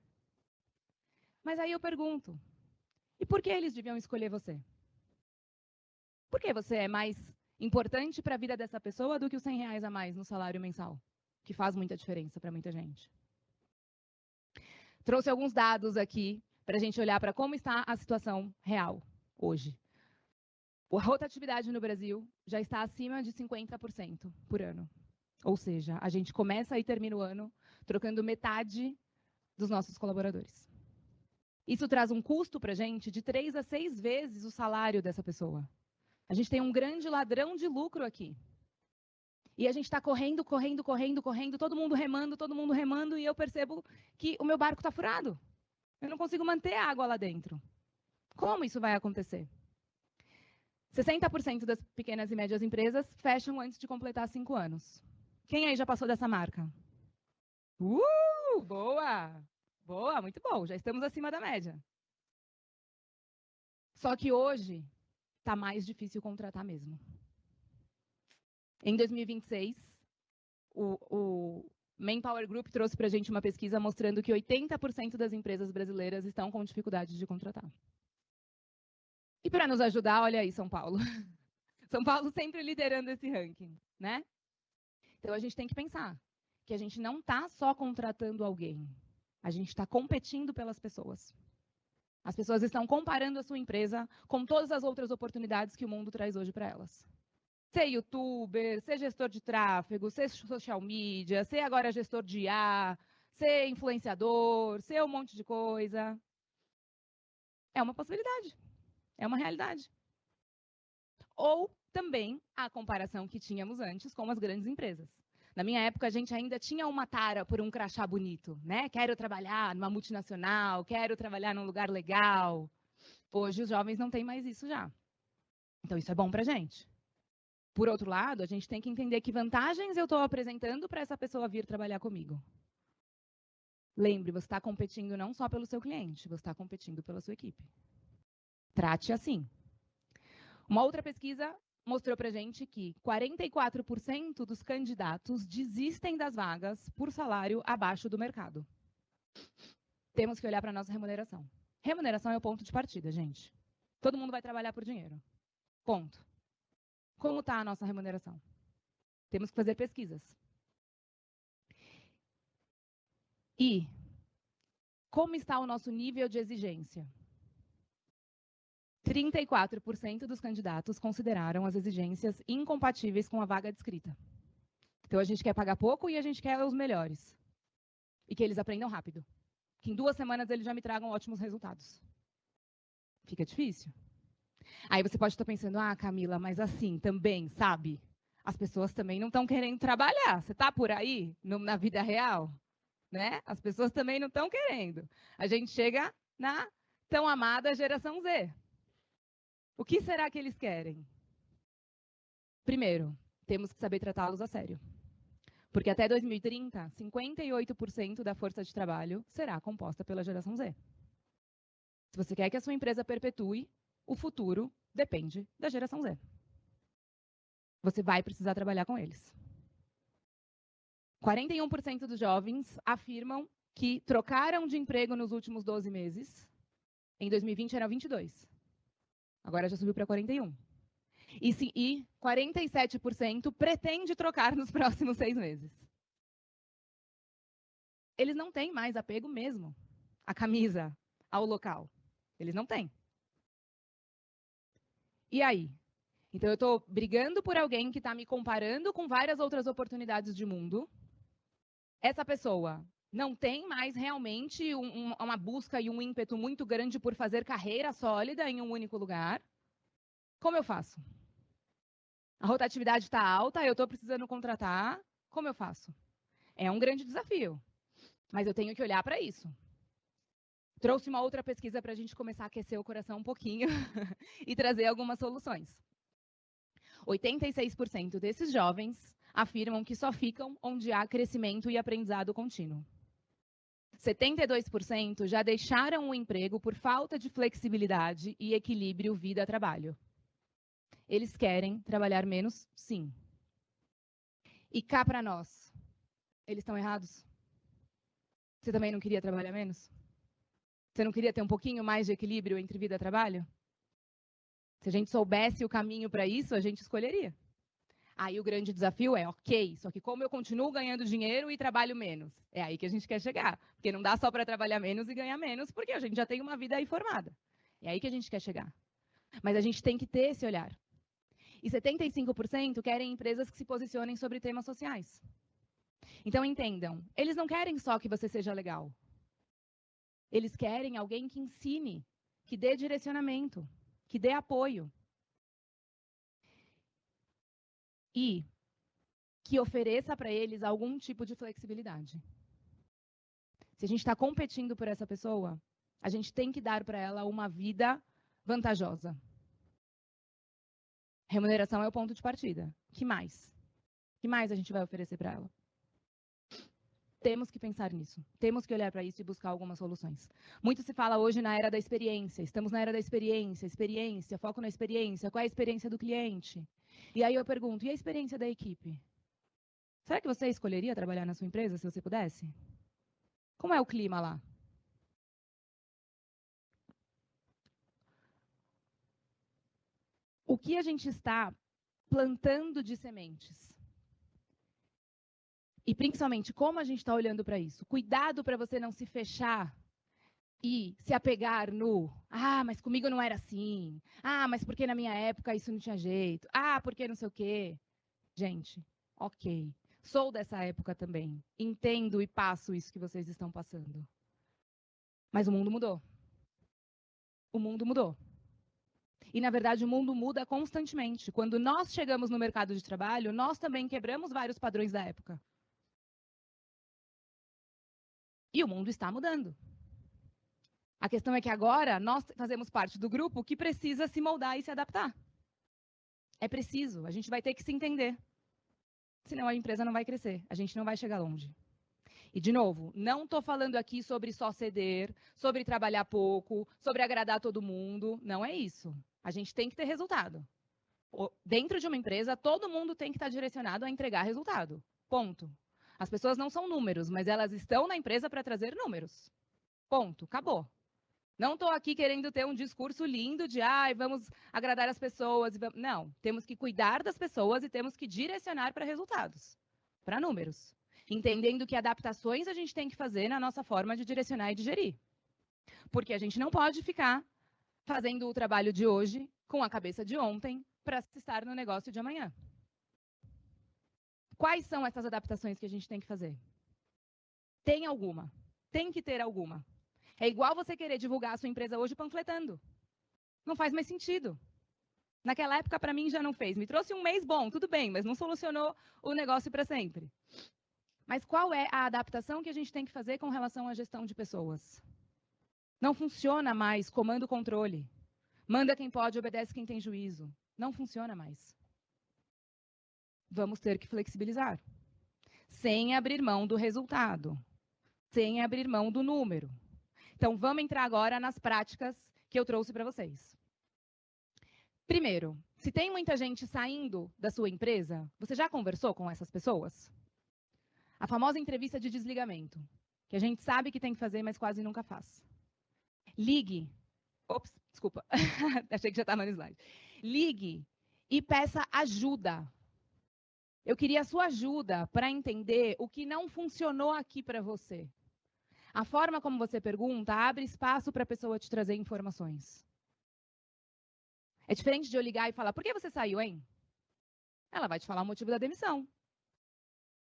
Mas aí eu pergunto, e por que eles deviam escolher você? Por que você é mais importante para a vida dessa pessoa do que os R$100 a mais no salário mensal? Que faz muita diferença para muita gente. Trouxe alguns dados aqui para a gente olhar para como está a situação real hoje. A rotatividade no Brasil já está acima de 50% por ano. Ou seja, a gente começa e termina o ano trocando metade dos nossos colaboradores. Isso traz um custo para a gente de 3 a 6 vezes o salário dessa pessoa. A gente tem um grande ladrão de lucro aqui. E a gente está correndo, todo mundo remando, e eu percebo que o meu barco está furado. Eu não consigo manter a água lá dentro. Como isso vai acontecer? 60% das pequenas e médias empresas fecham antes de completar 5 anos. Quem aí já passou dessa marca? Boa! Boa, muito bom. Já estamos acima da média. Só que hoje está mais difícil contratar mesmo. Em 2026, o Manpower Group trouxe para a gente uma pesquisa mostrando que 80% das empresas brasileiras estão com dificuldade de contratar. E para nos ajudar, olha aí, São Paulo. São Paulo sempre liderando esse ranking, né? Então a gente tem que pensar que a gente não está só contratando alguém, a gente está competindo pelas pessoas. As pessoas estão comparando a sua empresa com todas as outras oportunidades que o mundo traz hoje para elas. Ser youtuber, ser gestor de tráfego, ser social media, ser agora gestor de IA, ser influenciador, ser um monte de coisa. É uma possibilidade, é uma realidade. Ou também a comparação que tínhamos antes com as grandes empresas. Na minha época, a gente ainda tinha uma tara por um crachá bonito, né? Quero trabalhar numa multinacional, quero trabalhar num lugar legal. Hoje, os jovens não têm mais isso já. Então, isso é bom pra gente. Por outro lado, a gente tem que entender que vantagens eu estou apresentando para essa pessoa vir trabalhar comigo. Lembre, você está competindo não só pelo seu cliente, você está competindo pela sua equipe. Trate assim. Uma outra pesquisa mostrou para a gente que 44% dos candidatos desistem das vagas por salário abaixo do mercado. Temos que olhar para a nossa remuneração. Remuneração é o ponto de partida, gente. Todo mundo vai trabalhar por dinheiro. Ponto. Como está a nossa remuneração? Temos que fazer pesquisas. E como está o nosso nível de exigência? 34% dos candidatos consideraram as exigências incompatíveis com a vaga descrita. Então, a gente quer pagar pouco e a gente quer os melhores. E que eles aprendam rápido. Que em 2 semanas eles já me tragam ótimos resultados. Fica difícil. Aí você pode estar pensando, Camila, mas assim, também, sabe? As pessoas também não estão querendo trabalhar. Você está por aí, na vida real? Né? As pessoas também não estão querendo. A gente chega na tão amada geração Z. O que será que eles querem? Primeiro, temos que saber tratá-los a sério. Porque até 2030, 58% da força de trabalho será composta pela geração Z. Se você quer que a sua empresa perpetue, o futuro depende da geração Z. Você vai precisar trabalhar com eles. 41% dos jovens afirmam que trocaram de emprego nos últimos 12 meses. Em 2020 eram 22%. Agora já subiu para 41%. E 47% pretende trocar nos próximos 6 meses. Eles não têm mais apego mesmo à camisa, ao local. Eles não têm. E aí? Então, eu estou brigando por alguém que está me comparando com várias outras oportunidades de mundo. Essa pessoa não tem mais realmente uma busca e um ímpeto muito grande por fazer carreira sólida em um único lugar. Como eu faço? A rotatividade está alta, eu estou precisando contratar. Como eu faço? É um grande desafio, mas eu tenho que olhar para isso. Trouxe uma outra pesquisa para a gente começar a aquecer o coração um pouquinho e trazer algumas soluções. 86% desses jovens afirmam que só ficam onde há crescimento e aprendizado contínuo. 72% já deixaram o emprego por falta de flexibilidade e equilíbrio vida-trabalho. Eles querem trabalhar menos, sim. E cá para nós, eles estão errados? Você também não queria trabalhar menos? Você não queria ter um pouquinho mais de equilíbrio entre vida e trabalho? Se a gente soubesse o caminho para isso, a gente escolheria. Aí o grande desafio é, ok, só que como eu continuo ganhando dinheiro e trabalho menos? É aí que a gente quer chegar. Porque não dá só para trabalhar menos e ganhar menos, porque a gente já tem uma vida aí formada. É aí que a gente quer chegar. Mas a gente tem que ter esse olhar. E 75% querem empresas que se posicionem sobre temas sociais. Então entendam, eles não querem só que você seja legal. Eles querem alguém que ensine, que dê direcionamento, que dê apoio. E que ofereça para eles algum tipo de flexibilidade. Se a gente está competindo por essa pessoa, a gente tem que dar para ela uma vida vantajosa. Remuneração é o ponto de partida. Que mais? Que mais a gente vai oferecer para ela? Temos que pensar nisso. Temos que olhar para isso e buscar algumas soluções. Muito se fala hoje na era da experiência. Estamos na era da experiência, foco na experiência. Qual é a experiência do cliente? E aí eu pergunto, e a experiência da equipe? Será que você escolheria trabalhar na sua empresa se você pudesse? Como é o clima lá? O que a gente está plantando de sementes? E principalmente, como a gente está olhando para isso? Cuidado para você não se fechar e se apegar no mas comigo não era assim. Mas porque na minha época isso não tinha jeito. Porque não sei o quê. Gente, ok. Sou dessa época também. Entendo e passo isso que vocês estão passando. Mas o mundo mudou. O mundo mudou. E, na verdade, o mundo muda constantemente. Quando nós chegamos no mercado de trabalho, nós também quebramos vários padrões da época. E o mundo está mudando. A questão é que agora nós fazemos parte do grupo que precisa se moldar e se adaptar. É preciso, a gente vai ter que se entender. Senão a empresa não vai crescer, a gente não vai chegar longe. E, de novo, não estou falando aqui sobre só ceder, sobre trabalhar pouco, sobre agradar todo mundo. Não é isso. A gente tem que ter resultado. Dentro de uma empresa, todo mundo tem que estar direcionado a entregar resultado. Ponto. As pessoas não são números, mas elas estão na empresa para trazer números. Ponto. Acabou. Não estou aqui querendo ter um discurso lindo de vamos agradar as pessoas. Não, temos que cuidar das pessoas e temos que direcionar para resultados, para números. Entendendo que adaptações a gente tem que fazer na nossa forma de direcionar e de gerir. Porque a gente não pode ficar fazendo o trabalho de hoje com a cabeça de ontem para estar no negócio de amanhã. Quais são essas adaptações que a gente tem que fazer? Tem alguma. Tem que ter alguma. É igual você querer divulgar a sua empresa hoje panfletando. Não faz mais sentido. Naquela época, para mim, já não fez. Me trouxe um mês bom, tudo bem, mas não solucionou o negócio para sempre. Mas qual é a adaptação que a gente tem que fazer com relação à gestão de pessoas? Não funciona mais comando-controle. Manda quem pode, obedece quem tem juízo. Não funciona mais. Vamos ter que flexibilizar. Sem abrir mão do resultado. Sem abrir mão do número. Então, vamos entrar agora nas práticas que eu trouxe para vocês. Primeiro, se tem muita gente saindo da sua empresa, você já conversou com essas pessoas? A famosa entrevista de desligamento, que a gente sabe que tem que fazer, mas quase nunca faz. Ligue. Ops, desculpa. Achei que já estava no slide. Ligue e peça ajuda. Eu queria a sua ajuda para entender o que não funcionou aqui para você. A forma como você pergunta abre espaço para a pessoa te trazer informações. É diferente de eu ligar e falar, por que você saiu, hein? Ela vai te falar o motivo da demissão.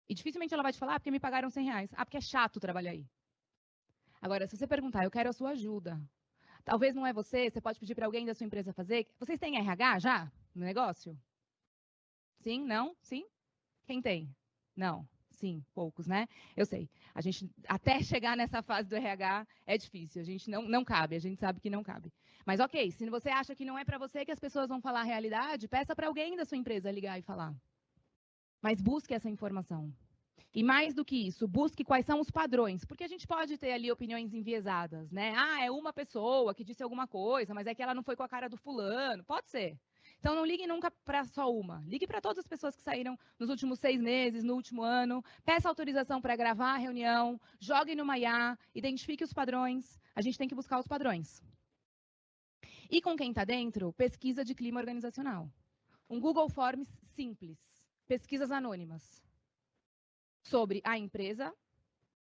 E dificilmente ela vai te falar, porque me pagaram R$100. Porque é chato trabalhar aí. Agora, se você perguntar, eu quero a sua ajuda. Talvez não é você pode pedir para alguém da sua empresa fazer. Vocês têm RH já no negócio? Sim? Não? Sim? Quem tem? Não. Sim, poucos, né? Eu sei. A gente, até chegar nessa fase do RH, é difícil. A gente não cabe, a gente sabe que não cabe. Mas ok, se você acha que não é para você que as pessoas vão falar a realidade, peça para alguém da sua empresa ligar e falar. Mas busque essa informação. E mais do que isso, busque quais são os padrões, porque a gente pode ter ali opiniões enviesadas, né? Ah, é uma pessoa que disse alguma coisa, mas é que ela não foi com a cara do fulano. Pode ser. Então, não ligue nunca para só uma. Ligue para todas as pessoas que saíram nos últimos 6 meses, no último ano. Peça autorização para gravar a reunião. Jogue no IA. Identifique os padrões. A gente tem que buscar os padrões. E com quem está dentro, pesquisa de clima organizacional. Um Google Forms simples. Pesquisas anônimas. Sobre a empresa,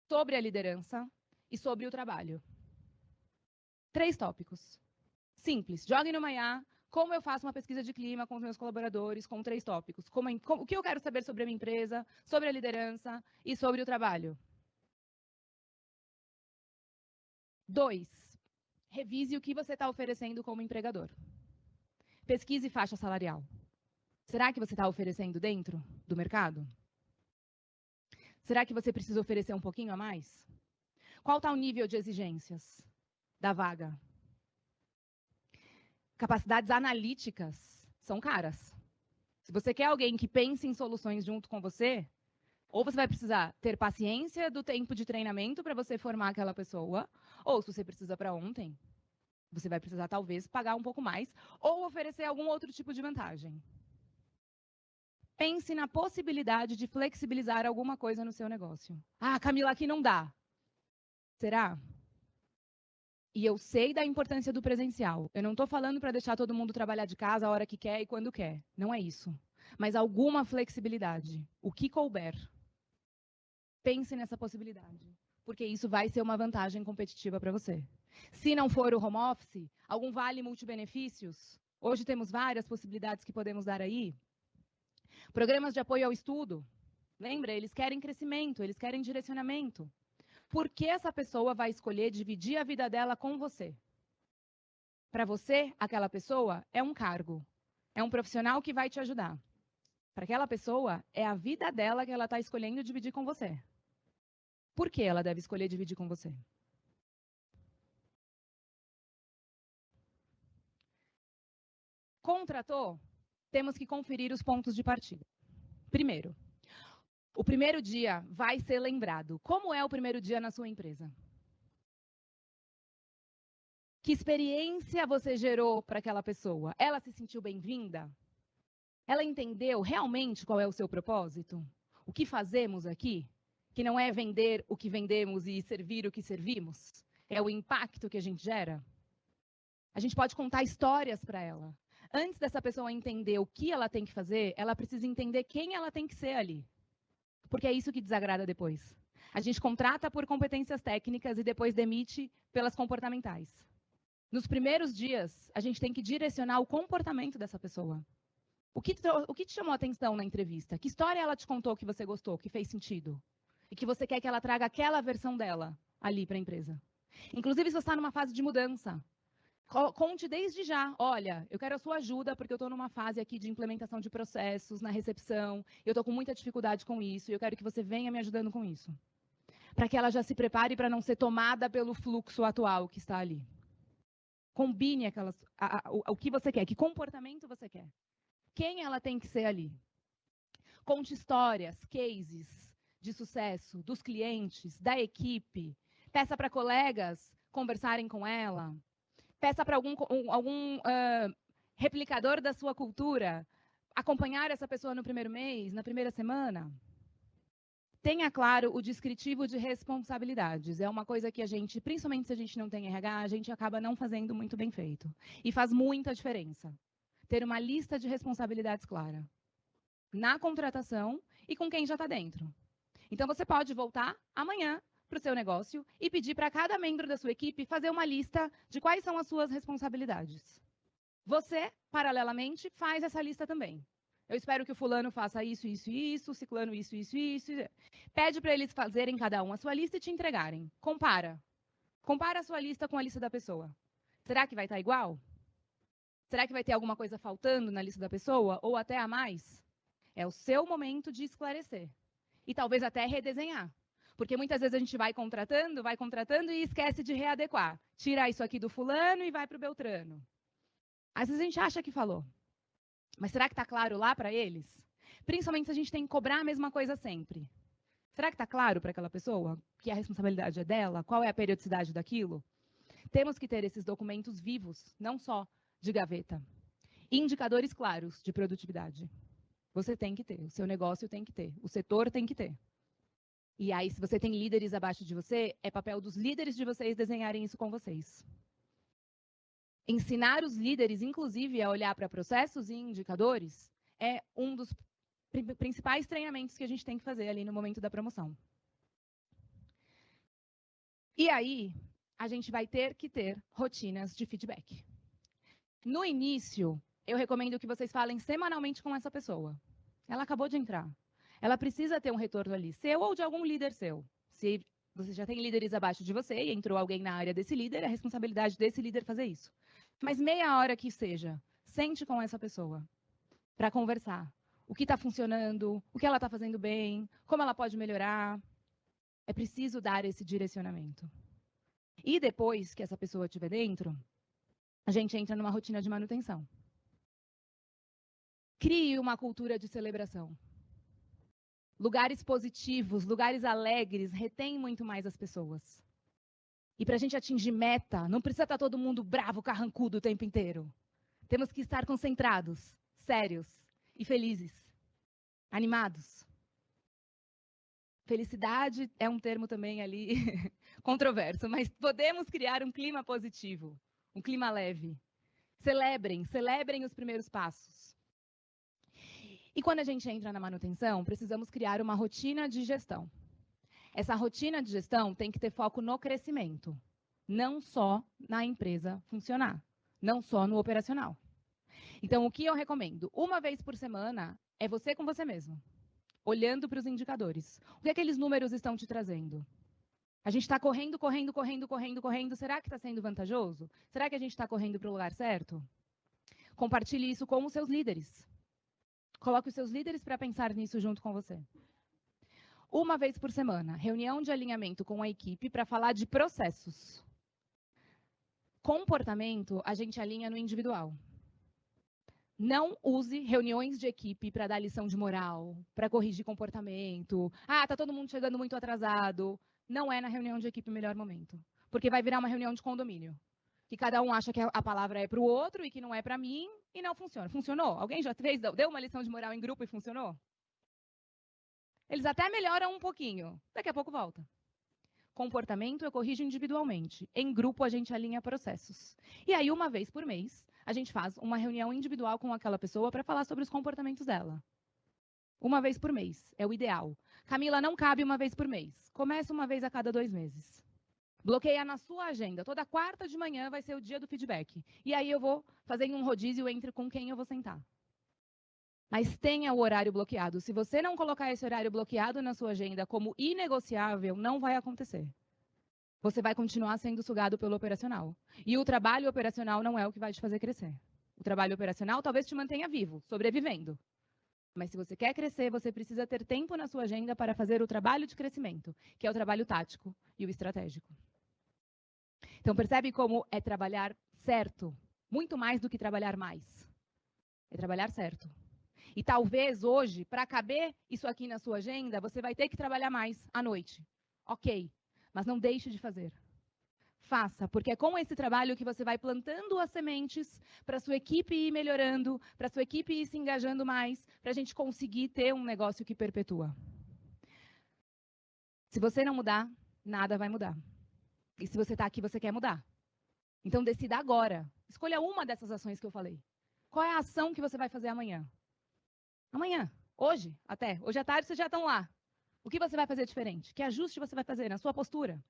sobre a liderança e sobre o trabalho. 3 tópicos. Simples. Joguem no IA. Como eu faço uma pesquisa de clima com os meus colaboradores com 3 tópicos? O que eu quero saber sobre a minha empresa, sobre a liderança e sobre o trabalho? 2. Revise o que você está oferecendo como empregador. Pesquise faixa salarial. Será que você está oferecendo dentro do mercado? Será que você precisa oferecer um pouquinho a mais? Qual está o nível de exigências da vaga? Capacidades analíticas são caras. Se você quer alguém que pense em soluções junto com você, ou você vai precisar ter paciência do tempo de treinamento para você formar aquela pessoa, ou se você precisa para ontem, você vai precisar talvez pagar um pouco mais, ou oferecer algum outro tipo de vantagem. Pense na possibilidade de flexibilizar alguma coisa no seu negócio. Ah, Camila, aqui não dá. Será? E eu sei da importância do presencial. Eu não estou falando para deixar todo mundo trabalhar de casa a hora que quer e quando quer. Não é isso. Mas alguma flexibilidade. O que couber. Pense nessa possibilidade. Porque isso vai ser uma vantagem competitiva para você. Se não for o home office, algum vale multibenefícios. Hoje temos várias possibilidades que podemos dar aí. Programas de apoio ao estudo. Lembra? Eles querem crescimento, eles querem direcionamento. Por que essa pessoa vai escolher dividir a vida dela com você? Para você, aquela pessoa é um cargo, é um profissional que vai te ajudar. Para aquela pessoa, é a vida dela que ela está escolhendo dividir com você. Por que ela deve escolher dividir com você? Contratou? Temos que conferir os pontos de partida. Primeiro, o primeiro dia vai ser lembrado. Como é o primeiro dia na sua empresa? Que experiência você gerou para aquela pessoa? Ela se sentiu bem-vinda? Ela entendeu realmente qual é o seu propósito? O que fazemos aqui? Que não é vender o que vendemos e servir o que servimos? É o impacto que a gente gera? A gente pode contar histórias para ela. Antes dessa pessoa entender o que ela tem que fazer, ela precisa entender quem ela tem que ser ali. Porque é isso que desagrada depois. A gente contrata por competências técnicas e depois demite pelas comportamentais. Nos primeiros dias, a gente tem que direcionar o comportamento dessa pessoa. O que te chamou a atenção na entrevista? Que história ela te contou que você gostou, que fez sentido? E que você quer que ela traga aquela versão dela ali para a empresa? Inclusive, se você está numa fase de mudança, conte desde já. Olha, eu quero a sua ajuda porque eu estou numa fase aqui de implementação de processos na recepção. Eu estou com muita dificuldade com isso e eu quero que você venha me ajudando com isso. Para que ela já se prepare para não ser tomada pelo fluxo atual que está ali. Combine o que você quer, que comportamento você quer. Quem ela tem que ser ali. Conte histórias, cases de sucesso dos clientes, da equipe. Peça para colegas conversarem com ela. Peça para algum replicador da sua cultura acompanhar essa pessoa no primeiro mês, na primeira semana. Tenha claro o descritivo de responsabilidades. É uma coisa que a gente, principalmente se a gente não tem RH, a gente acaba não fazendo muito bem feito. E faz muita diferença. Ter uma lista de responsabilidades clara. Na contratação e com quem já está dentro. Então, você pode voltar amanhã para o seu negócio e pedir para cada membro da sua equipe fazer uma lista de quais são as suas responsabilidades. Você, paralelamente, faz essa lista também. Eu espero que o fulano faça isso, isso e isso, o ciclano isso, isso e isso. Pede para eles fazerem cada um a sua lista e te entregarem. Compara. Compara a sua lista com a lista da pessoa. Será que vai estar igual? Será que vai ter alguma coisa faltando na lista da pessoa? Ou até a mais? É o seu momento de esclarecer. E talvez até redesenhar. Porque muitas vezes a gente vai contratando e esquece de readequar. Tira isso aqui do fulano e vai para o Beltrano. Às vezes a gente acha que falou. Mas será que está claro lá para eles? Principalmente se a gente tem que cobrar a mesma coisa sempre. Será que está claro para aquela pessoa que a responsabilidade é dela? Qual é a periodicidade daquilo? Temos que ter esses documentos vivos, não só de gaveta. Indicadores claros de produtividade. Você tem que ter, o seu negócio tem que ter, o setor tem que ter. E aí, se você tem líderes abaixo de você, é papel dos líderes de vocês desenharem isso com vocês. Ensinar os líderes, inclusive, a olhar para processos e indicadores é um dos principais treinamentos que a gente tem que fazer ali no momento da promoção. E aí, a gente vai ter que ter rotinas de feedback. No início, eu recomendo que vocês falem semanalmente com essa pessoa. Ela acabou de entrar. Ela precisa ter um retorno ali, seu ou de algum líder seu. Se você já tem líderes abaixo de você e entrou alguém na área desse líder, é a responsabilidade desse líder fazer isso. Mas meia hora que seja, sente com essa pessoa para conversar. O que está funcionando, o que ela está fazendo bem, como ela pode melhorar. É preciso dar esse direcionamento. E depois que essa pessoa estiver dentro, a gente entra numa rotina de manutenção. Crie uma cultura de celebração. Lugares positivos, lugares alegres, retêm muito mais as pessoas. E para a gente atingir meta, não precisa estar todo mundo bravo, carrancudo o tempo inteiro. Temos que estar concentrados, sérios e felizes, animados. Felicidade é um termo também ali controverso, mas podemos criar um clima positivo, um clima leve. Celebrem os primeiros passos. E quando a gente entra na manutenção, precisamos criar uma rotina de gestão. Essa rotina de gestão tem que ter foco no crescimento, não só na empresa funcionar, não só no operacional. Então, o que eu recomendo? Uma vez por semana é você com você mesmo, olhando para os indicadores. O que aqueles números estão te trazendo? A gente está correndo. Será que está sendo vantajoso? Será que a gente está correndo para o lugar certo? Compartilhe isso com os seus líderes. Coloque os seus líderes para pensar nisso junto com você. Uma vez por semana, reunião de alinhamento com a equipe para falar de processos. Comportamento, a gente alinha no individual. Não use reuniões de equipe para dar lição de moral, para corrigir comportamento. Ah, tá todo mundo chegando muito atrasado. Não é na reunião de equipe o melhor momento. Porque vai virar uma reunião de condomínio. Que cada um acha que a palavra é para o outro e que não é para mim e não funciona. Funcionou? Alguém já deu uma lição de moral em grupo e funcionou? Eles até melhoram um pouquinho. Daqui a pouco volta. Comportamento eu corrijo individualmente. Em grupo a gente alinha processos. E aí, uma vez por mês, a gente faz uma reunião individual com aquela pessoa para falar sobre os comportamentos dela. Uma vez por mês, é o ideal. Camila, não cabe uma vez por mês. Começa uma vez a cada 2 meses. Bloqueia na sua agenda. Toda quarta de manhã vai ser o dia do feedback. E aí eu vou fazer um rodízio entre com quem eu vou sentar. Mas tenha o horário bloqueado. Se você não colocar esse horário bloqueado na sua agenda como inegociável, não vai acontecer. Você vai continuar sendo sugado pelo operacional. E o trabalho operacional não é o que vai te fazer crescer. O trabalho operacional talvez te mantenha vivo, sobrevivendo. Mas se você quer crescer, você precisa ter tempo na sua agenda para fazer o trabalho de crescimento, que é o trabalho tático e o estratégico. Então, percebe como é trabalhar certo, muito mais do que trabalhar mais. É trabalhar certo. E talvez hoje, para caber isso aqui na sua agenda, você vai ter que trabalhar mais à noite. Ok, mas não deixe de fazer. Faça, porque é com esse trabalho que você vai plantando as sementes para a sua equipe ir melhorando, para a sua equipe ir se engajando mais, para a gente conseguir ter um negócio que perpetua. Se você não mudar, nada vai mudar. E se você está aqui, você quer mudar. Então, decida agora. Escolha uma dessas ações que eu falei. Qual é a ação que você vai fazer amanhã? Amanhã, hoje, até. Hoje à tarde, vocês já estão lá. O que você vai fazer diferente? Que ajuste você vai fazer na sua postura?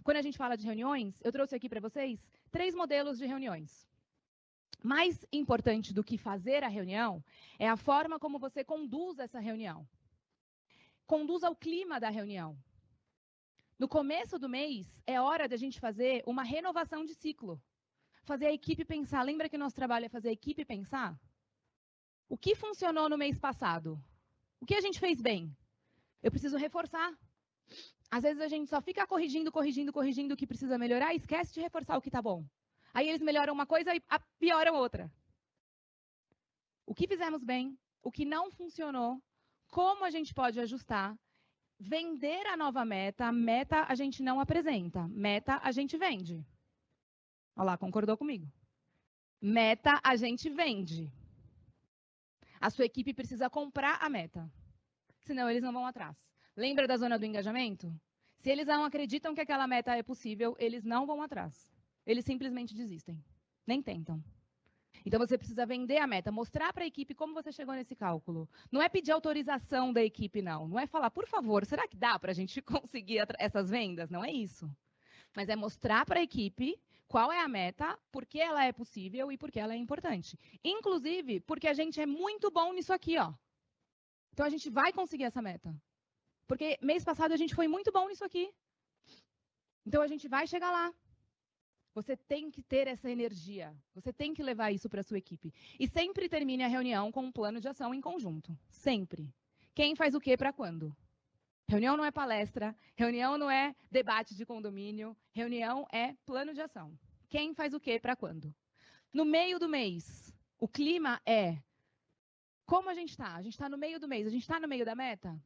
Quando a gente fala de reuniões, eu trouxe aqui para vocês 3 modelos de reuniões. Mais importante do que fazer a reunião é a forma como você conduz essa reunião. Conduza o clima da reunião. No começo do mês, é hora de a gente fazer uma renovação de ciclo. Fazer a equipe pensar. Lembra que o nosso trabalho é fazer a equipe pensar? O que funcionou no mês passado? O que a gente fez bem? Eu preciso reforçar. Às vezes a gente só fica corrigindo o que precisa melhorar e esquece de reforçar o que está bom. Aí eles melhoram uma coisa e pioram outra. O que fizemos bem? O que não funcionou? Como a gente pode ajustar? Vender a nova meta. A meta a gente não apresenta. Meta a gente vende. Olha lá, concordou comigo. Meta a gente vende. A sua equipe precisa comprar a meta. Senão eles não vão atrás. Lembra da zona do engajamento? Se eles não acreditam que aquela meta é possível, eles não vão atrás. Eles simplesmente desistem. Nem tentam. Então você precisa vender a meta, mostrar para a equipe como você chegou nesse cálculo. Não é pedir autorização da equipe, não. Não é falar, por favor, será que dá para a gente conseguir essas vendas? Não é isso. Mas é mostrar para a equipe qual é a meta, por que ela é possível e por que ela é importante. Inclusive, porque a gente é muito bom nisso aqui, ó. Então a gente vai conseguir essa meta. Porque mês passado a gente foi muito bom nisso aqui. Então a gente vai chegar lá. Você tem que ter essa energia. Você tem que levar isso para a sua equipe. E sempre termine a reunião com um plano de ação em conjunto. Sempre. Quem faz o quê para quando? Reunião não é palestra, reunião não é debate de condomínio, reunião é plano de ação. Quem faz o quê para quando? No meio do mês, o clima é como a gente está? A gente está no meio do mês, a gente está no meio da meta?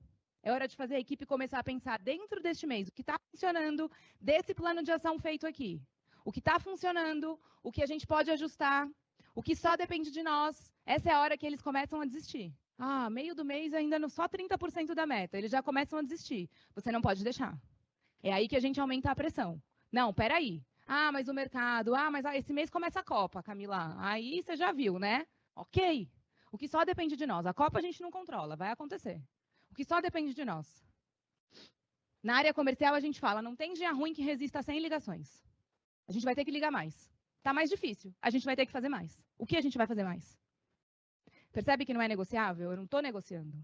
É hora de fazer a equipe começar a pensar dentro deste mês, o que está funcionando desse plano de ação feito aqui. O que está funcionando, o que a gente pode ajustar, o que só depende de nós. Essa é a hora que eles começam a desistir. Ah, meio do mês ainda só 30% da meta. Eles já começam a desistir. Você não pode deixar. É aí que a gente aumenta a pressão. Não, peraí. Ah, mas o mercado. Ah, mas esse mês começa a Copa, Camila. Aí você já viu, né? Ok. O que só depende de nós. A Copa a gente não controla, vai acontecer. O que só depende de nós. Na área comercial a gente fala, não tem dia ruim que resista a 100 ligações. A gente vai ter que ligar mais. Tá mais difícil. A gente vai ter que fazer mais. O que a gente vai fazer mais? Percebe que não é negociável? Eu não estou negociando.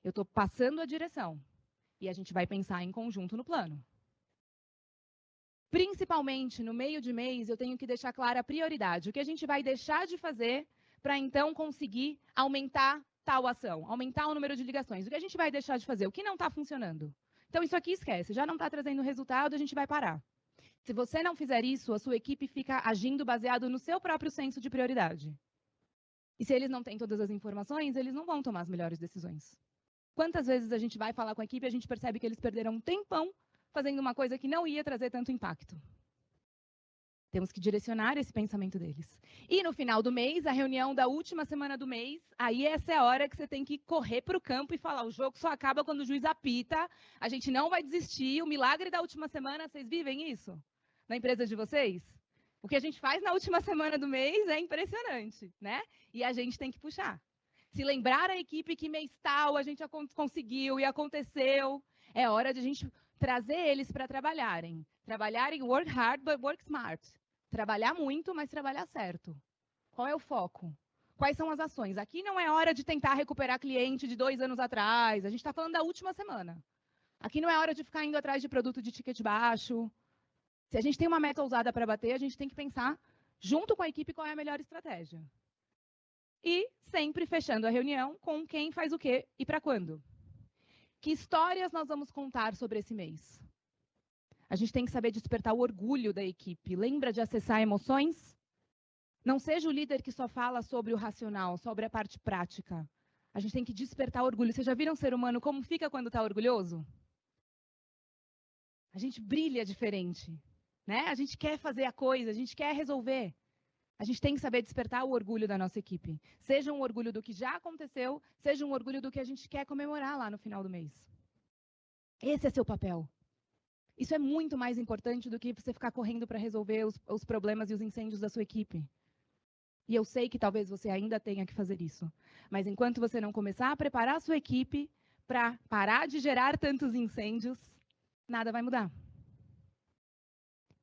Eu estou passando a direção. E a gente vai pensar em conjunto no plano. Principalmente no meio de mês, eu tenho que deixar clara a prioridade. O que a gente vai deixar de fazer para então conseguir aumentar tal ação, aumentar o número de ligações. O que a gente vai deixar de fazer? O que não está funcionando? Então, isso aqui esquece. Já não está trazendo resultado, a gente vai parar. Se você não fizer isso, a sua equipe fica agindo baseado no seu próprio senso de prioridade. E se eles não têm todas as informações, eles não vão tomar as melhores decisões. Quantas vezes a gente vai falar com a equipe e a gente percebe que eles perderam um tempão fazendo uma coisa que não ia trazer tanto impacto? Temos que direcionar esse pensamento deles. E no final do mês, a reunião da última semana do mês, aí essa é a hora que você tem que correr para o campo e falar, o jogo só acaba quando o juiz apita, a gente não vai desistir, o milagre da última semana, vocês vivem isso? Na empresa de vocês? O que a gente faz na última semana do mês é impressionante, né? E a gente tem que puxar. Se lembrar a equipe que mês tal a gente conseguiu e aconteceu, é hora de a gente trazer eles para trabalharem. Trabalharem work hard, but work smart. Trabalhar muito, mas trabalhar certo. Qual é o foco? Quais são as ações? Aqui não é hora de tentar recuperar cliente de 2 anos atrás. A gente está falando da última semana. Aqui não é hora de ficar indo atrás de produto de ticket baixo. Se a gente tem uma meta ousada para bater, a gente tem que pensar, junto com a equipe, qual é a melhor estratégia. E sempre fechando a reunião com quem faz o quê e para quando. Que histórias nós vamos contar sobre esse mês? A gente tem que saber despertar o orgulho da equipe. Lembra de acessar emoções? Não seja o líder que só fala sobre o racional, sobre a parte prática. A gente tem que despertar orgulho. Vocês já viram um ser humano como fica quando está orgulhoso? A gente brilha diferente, né? A gente quer fazer a coisa, a gente quer resolver. A gente tem que saber despertar o orgulho da nossa equipe. Seja um orgulho do que já aconteceu, seja um orgulho do que a gente quer comemorar lá no final do mês. Esse é seu papel. Isso é muito mais importante do que você ficar correndo para resolver os problemas e os incêndios da sua equipe. E eu sei que talvez você ainda tenha que fazer isso. Mas enquanto você não começar a preparar a sua equipe para parar de gerar tantos incêndios, nada vai mudar.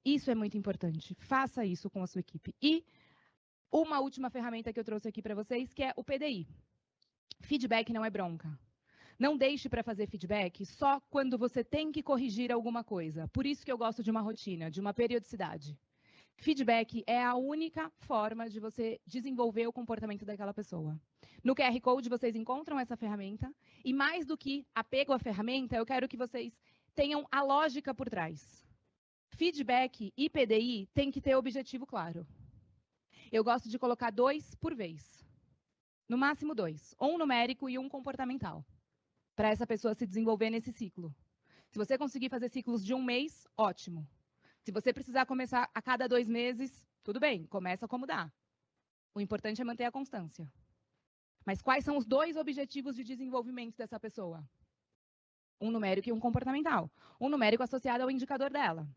Isso é muito importante. Faça isso com a sua equipe. E uma última ferramenta que eu trouxe aqui para vocês, que é o PDI. Feedback não é bronca. Não deixe para fazer feedback só quando você tem que corrigir alguma coisa. Por isso que eu gosto de uma rotina, de uma periodicidade. Feedback é a única forma de você desenvolver o comportamento daquela pessoa. No QR Code vocês encontram essa ferramenta e mais do que apego à ferramenta, eu quero que vocês tenham a lógica por trás. Feedback e PDI tem que ter objetivo claro. Eu gosto de colocar 2 por vez. No máximo 2. Um numérico e um comportamental. Para essa pessoa se desenvolver nesse ciclo. Se você conseguir fazer ciclos de 1 mês, ótimo. Se você precisar começar a cada 2 meses, tudo bem, começa como dá. O importante é manter a constância. Mas quais são os 2 objetivos de desenvolvimento dessa pessoa? Um numérico e um comportamental. Um numérico associado ao indicador dela.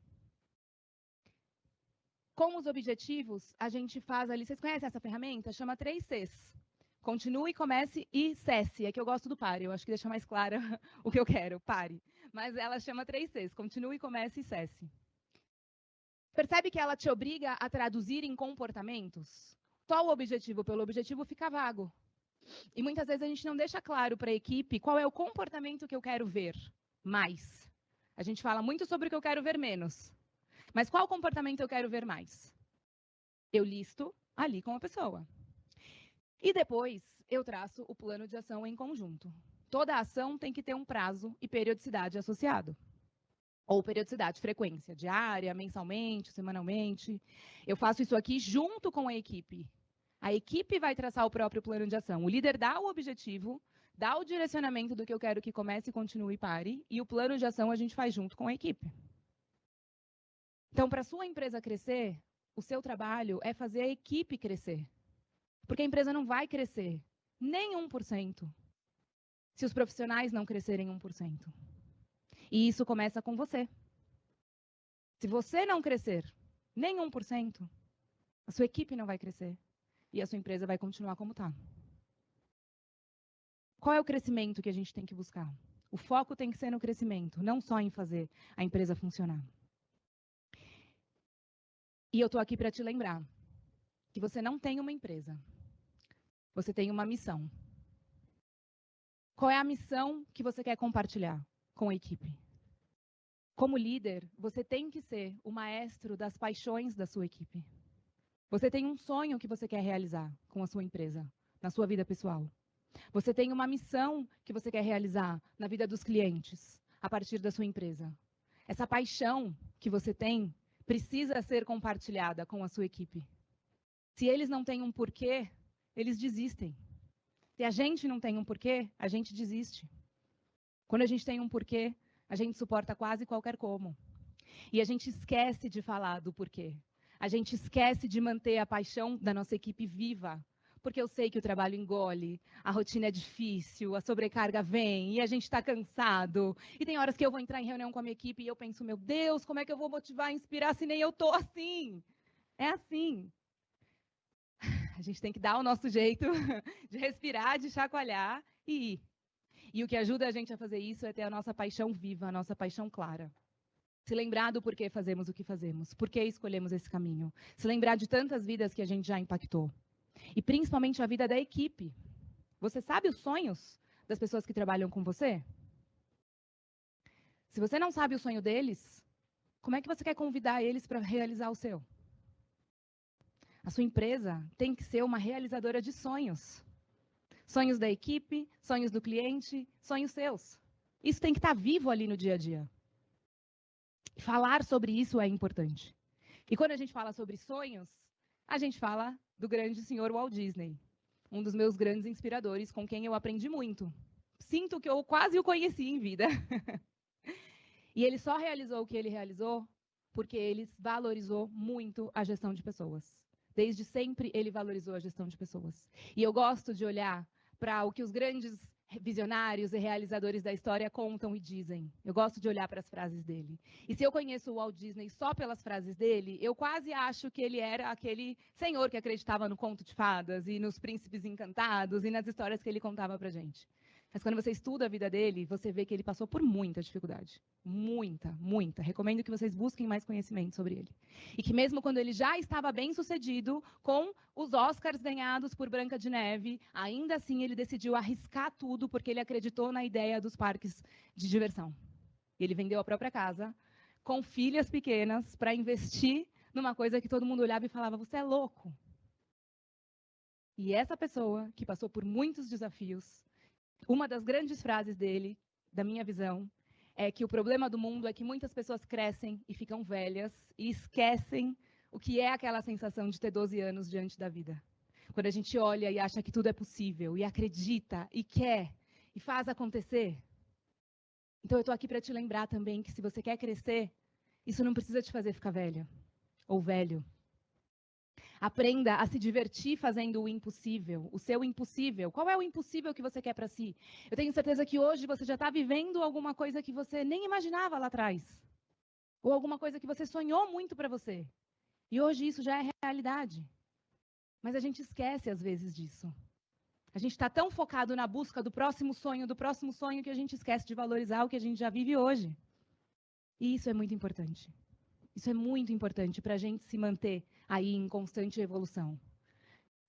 Com os objetivos, a gente faz ali... Vocês conhecem essa ferramenta? Chama 3Cs. Continue, comece e cesse. É que eu gosto do pare. Eu acho que deixa mais clara o que eu quero. Pare. Mas ela chama 3Cs. Continue, comece e cesse. Percebe que ela te obriga a traduzir em comportamentos? Qual o objetivo? Pelo objetivo fica vago. E muitas vezes a gente não deixa claro para a equipe qual é o comportamento que eu quero ver mais. A gente fala muito sobre o que eu quero ver menos. Mas qual comportamento eu quero ver mais? Eu listo ali com a pessoa. E depois eu traço o plano de ação em conjunto. Toda ação tem que ter um prazo e periodicidade associado. Ou periodicidade, frequência, diária, mensalmente, semanalmente. Eu faço isso aqui junto com a equipe. A equipe vai traçar o próprio plano de ação. O líder dá o objetivo, dá o direcionamento do que eu quero que comece, continue e pare, e o plano de ação a gente faz junto com a equipe. Então, para a sua empresa crescer, o seu trabalho é fazer a equipe crescer. Porque a empresa não vai crescer nem 1% se os profissionais não crescerem 1%. E isso começa com você. Se você não crescer nem 1%, a sua equipe não vai crescer. E a sua empresa vai continuar como está. Qual é o crescimento que a gente tem que buscar? O foco tem que ser no crescimento, não só em fazer a empresa funcionar. E eu estou aqui para te lembrar que você não tem uma empresa. Você tem uma missão. Qual é a missão que você quer compartilhar com a equipe? Como líder, você tem que ser o maestro das paixões da sua equipe. Você tem um sonho que você quer realizar com a sua empresa, na sua vida pessoal. Você tem uma missão que você quer realizar na vida dos clientes, a partir da sua empresa. Essa paixão que você tem precisa ser compartilhada com a sua equipe. Se eles não têm um porquê, eles desistem. Se a gente não tem um porquê, a gente desiste. Quando a gente tem um porquê, a gente suporta quase qualquer como. E a gente esquece de falar do porquê. A gente esquece de manter a paixão da nossa equipe viva. Porque eu sei que o trabalho engole, a rotina é difícil, a sobrecarga vem e a gente está cansado. E tem horas que eu vou entrar em reunião com a minha equipe e eu penso, meu Deus, como é que eu vou motivar, inspirar se nem eu estou assim? É assim. A gente tem que dar o nosso jeito de respirar, de chacoalhar e ir. E o que ajuda a gente a fazer isso é ter a nossa paixão viva, a nossa paixão clara. Se lembrar do porquê fazemos o que fazemos, por que escolhemos esse caminho. Se lembrar de tantas vidas que a gente já impactou. E principalmente a vida da equipe. Você sabe os sonhos das pessoas que trabalham com você? Se você não sabe o sonho deles, como é que você quer convidar eles para realizar o seu? A sua empresa tem que ser uma realizadora de sonhos. Sonhos da equipe, sonhos do cliente, sonhos seus. Isso tem que estar vivo ali no dia a dia. Falar sobre isso é importante. E quando a gente fala sobre sonhos, a gente fala do grande senhor Walt Disney, um dos meus grandes inspiradores, com quem eu aprendi muito. Sinto que eu quase o conheci em vida. E ele só realizou o que ele realizou porque ele valorizou muito a gestão de pessoas. Desde sempre ele valorizou a gestão de pessoas. E eu gosto de olhar para o que os grandes visionários e realizadores da história contam e dizem. Eu gosto de olhar para as frases dele. E se eu conheço o Walt Disney só pelas frases dele, eu quase acho que ele era aquele senhor que acreditava no conto de fadas e nos príncipes encantados e nas histórias que ele contava para gente. Mas quando você estuda a vida dele, você vê que ele passou por muita dificuldade. Muita, muita. Recomendo que vocês busquem mais conhecimento sobre ele. E que mesmo quando ele já estava bem sucedido, com os Oscars ganhados por Branca de Neve, ainda assim ele decidiu arriscar tudo porque ele acreditou na ideia dos parques de diversão. E ele vendeu a própria casa, com filhas pequenas, para investir numa coisa que todo mundo olhava e falava, você é louco. E essa pessoa, que passou por muitos desafios, uma das grandes frases dele, da minha visão, é que o problema do mundo é que muitas pessoas crescem e ficam velhas e esquecem o que é aquela sensação de ter 12 anos diante da vida. Quando a gente olha e acha que tudo é possível, e acredita, e quer, e faz acontecer. Então eu estou aqui para te lembrar também que se você quer crescer, isso não precisa te fazer ficar velha ou velho. Aprenda a se divertir fazendo o impossível, o seu impossível. Qual é o impossível que você quer para si? Eu tenho certeza que hoje você já está vivendo alguma coisa que você nem imaginava lá atrás. Ou alguma coisa que você sonhou muito para você. E hoje isso já é realidade. Mas a gente esquece às vezes disso. A gente está tão focado na busca do próximo sonho, que a gente esquece de valorizar o que a gente já vive hoje. E isso é muito importante. Isso é muito importante para a gente se manter aí em constante evolução.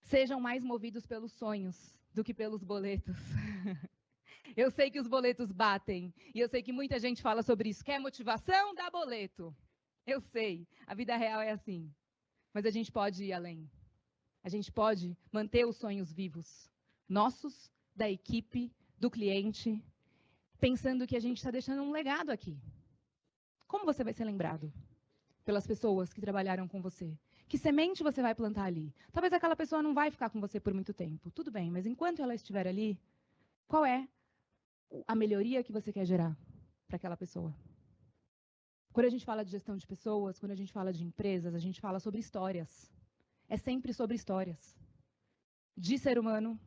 Sejam mais movidos pelos sonhos do que pelos boletos. Eu sei que os boletos batem, e eu sei que muita gente fala sobre isso. Quer motivação? Dá boleto. Eu sei, a vida real é assim. Mas a gente pode ir além. A gente pode manter os sonhos vivos. Nossos, da equipe, do cliente, pensando que a gente está deixando um legado aqui. Como você vai ser lembrado? Pelas pessoas que trabalharam com você. Que semente você vai plantar ali? Talvez aquela pessoa não vai ficar com você por muito tempo. Tudo bem, mas enquanto ela estiver ali, qual é a melhoria que você quer gerar para aquela pessoa? Quando a gente fala de gestão de pessoas, quando a gente fala de empresas, a gente fala sobre histórias. É sempre sobre histórias. De ser humano,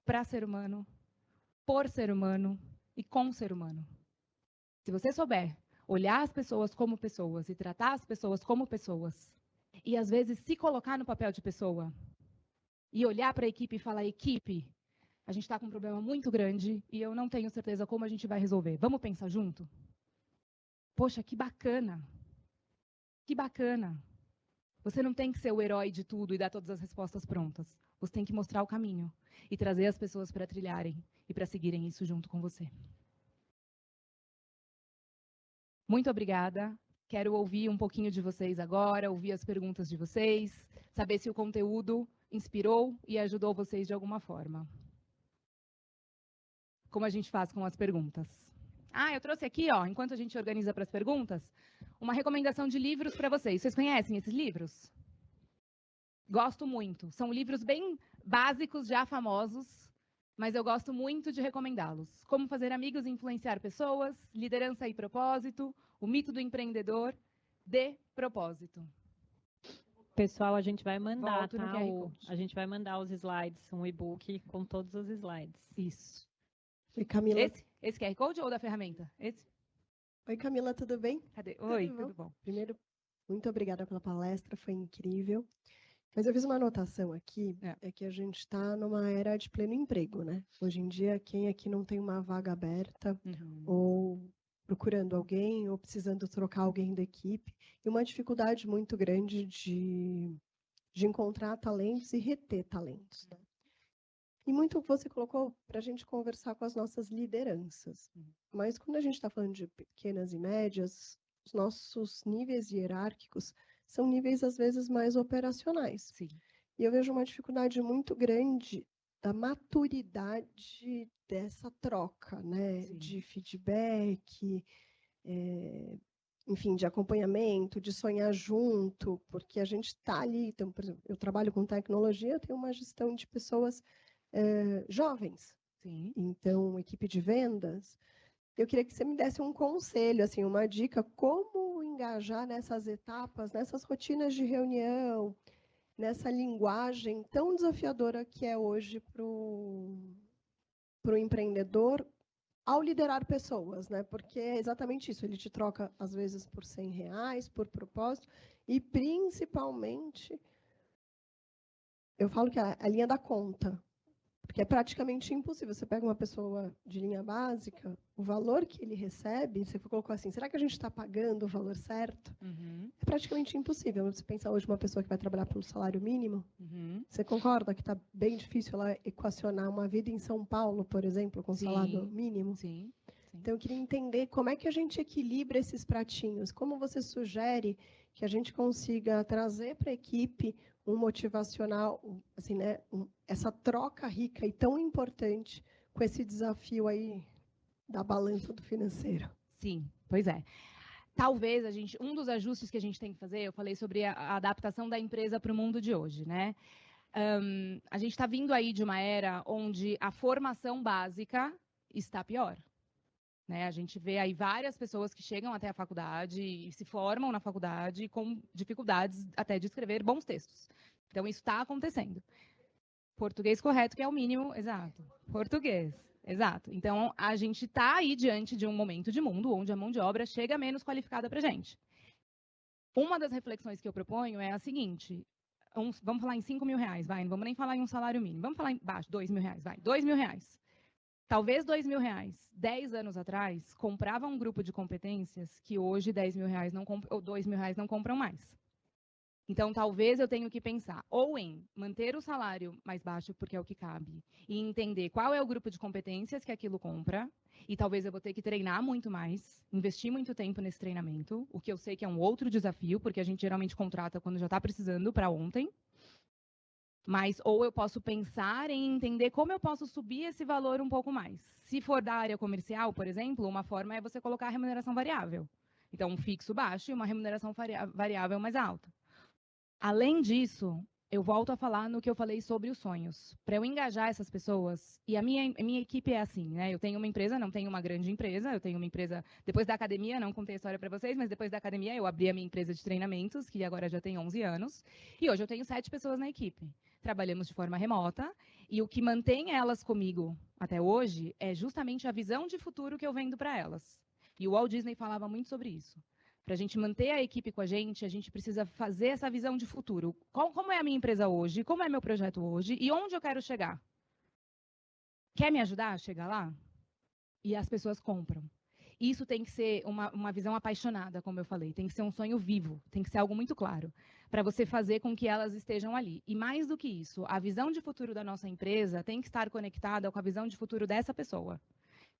para ser humano, por ser humano e com ser humano. Se você souber olhar as pessoas como pessoas e tratar as pessoas como pessoas, e às vezes se colocar no papel de pessoa, e olhar para a equipe e falar, equipe, a gente está com um problema muito grande e eu não tenho certeza como a gente vai resolver. Vamos pensar junto? Poxa, que bacana. Que bacana. Você não tem que ser o herói de tudo e dar todas as respostas prontas. Você tem que mostrar o caminho e trazer as pessoas para trilharem e para seguirem isso junto com você. Muito obrigada. Quero ouvir um pouquinho de vocês agora, ouvir as perguntas de vocês, saber se o conteúdo inspirou e ajudou vocês de alguma forma. Como a gente faz com as perguntas? Ah, eu trouxe aqui, ó, enquanto a gente organiza para as perguntas, uma recomendação de livros para vocês. Vocês conhecem esses livros? Gosto muito. São livros bem básicos, já famosos, mas eu gosto muito de recomendá-los. Como fazer amigos e influenciar pessoas, liderança e propósito, o mito do empreendedor, de propósito. Pessoal, a gente vai mandar, Volto no tá? QR Code. A gente vai mandar os slides, um e-book com todos os slides. Isso. Oi, Camila. Esse QR Code ou da ferramenta? Esse? Oi, Camila, tudo bem? Cadê? Oi, tudo bom? Primeiro, muito obrigada pela palestra, foi incrível. Mas eu fiz uma anotação aqui, é que a gente está numa era de pleno emprego, né? Hoje em dia, quem aqui não tem uma vaga aberta, ou procurando alguém, ou precisando trocar alguém da equipe, e uma dificuldade muito grande de encontrar talentos e reter talentos, né? E muito que você colocou para a gente conversar com as nossas lideranças. Mas quando a gente está falando de pequenas e médias, os nossos níveis hierárquicos são níveis, às vezes, mais operacionais. Sim. E eu vejo uma dificuldade muito grande da maturidade dessa troca, né? Sim. De feedback, enfim, de acompanhamento, de sonhar junto, porque a gente está ali. Então, por exemplo, eu trabalho com tecnologia, eu tenho uma gestão de pessoas jovens. Sim. Então, equipe de vendas. Eu queria que você me desse um conselho, assim, uma dica, como engajar nessas etapas, nessas rotinas de reunião, nessa linguagem tão desafiadora que é hoje para o empreendedor ao liderar pessoas, né? Porque é exatamente isso, ele te troca, às vezes, por R$100, por propósito, e principalmente, eu falo que a linha da conta. Porque Porque é praticamente impossível. Você pega uma pessoa de linha básica, o valor que ele recebe, você colocou assim, será que a gente está pagando o valor certo? É praticamente impossível. Você pensa hoje uma pessoa que vai trabalhar pelo salário mínimo, você concorda que está bem difícil ela equacionar uma vida em São Paulo, por exemplo, com salário mínimo? Sim. Então, eu queria entender como é que a gente equilibra esses pratinhos. Como você sugere que a gente consiga trazer para a equipe um motivacional, assim, né, essa troca rica e tão importante com esse desafio aí da balança do financeiro? Sim, pois é. Talvez um dos ajustes que a gente tem que fazer, eu falei sobre a adaptação da empresa para o mundo de hoje, né? A gente está vindo aí de uma era onde a formação básica está pior. Né? A gente vê aí várias pessoas que chegam até a faculdade e se formam na faculdade com dificuldades até de escrever bons textos. Então, isso está acontecendo. Português correto, que é o mínimo, exato. Português, exato. Então, a gente está aí diante de um momento de mundo onde a mão de obra chega menos qualificada para a gente. Uma das reflexões que eu proponho é a seguinte, vamos falar em 5 mil reais, vai, não vamos nem falar em um salário mínimo, vamos falar em baixo, 2 mil reais, vai, 2 mil reais. Talvez 2 mil reais, 10 anos atrás, comprava um grupo de competências que hoje 10 mil reais ou 2 mil reais não compram mais. Então, talvez eu tenha que pensar ou em manter o salário mais baixo, porque é o que cabe, e entender qual é o grupo de competências que aquilo compra, e talvez eu vou ter que treinar muito mais, investir muito tempo nesse treinamento, o que eu sei que é um outro desafio, porque a gente geralmente contrata quando já está precisando para ontem. Mas, ou eu posso pensar em entender como eu posso subir esse valor um pouco mais. Se for da área comercial, por exemplo, uma forma é você colocar a remuneração variável. Então, um fixo baixo e uma remuneração variável mais alta. Além disso, eu volto a falar no que eu falei sobre os sonhos. Para eu engajar essas pessoas, e a minha equipe é assim, né? Eu tenho uma empresa, não tenho uma grande empresa, eu tenho uma empresa, depois da academia, não contei a história para vocês, mas depois da academia eu abri a minha empresa de treinamentos, que agora já tem 11 anos, e hoje eu tenho 7 pessoas na equipe. Trabalhamos de forma remota, e o que mantém elas comigo até hoje é justamente a visão de futuro que eu vendo para elas. E o Walt Disney falava muito sobre isso. Para a gente manter a equipe com a gente precisa fazer essa visão de futuro. Como é a minha empresa hoje? Como é meu projeto hoje? E onde eu quero chegar? Quer me ajudar a chegar lá? E as pessoas compram. Isso tem que ser uma visão apaixonada, como eu falei. Tem que ser um sonho vivo. Tem que ser algo muito claro. Para você fazer com que elas estejam ali. E mais do que isso, a visão de futuro da nossa empresa tem que estar conectada com a visão de futuro dessa pessoa.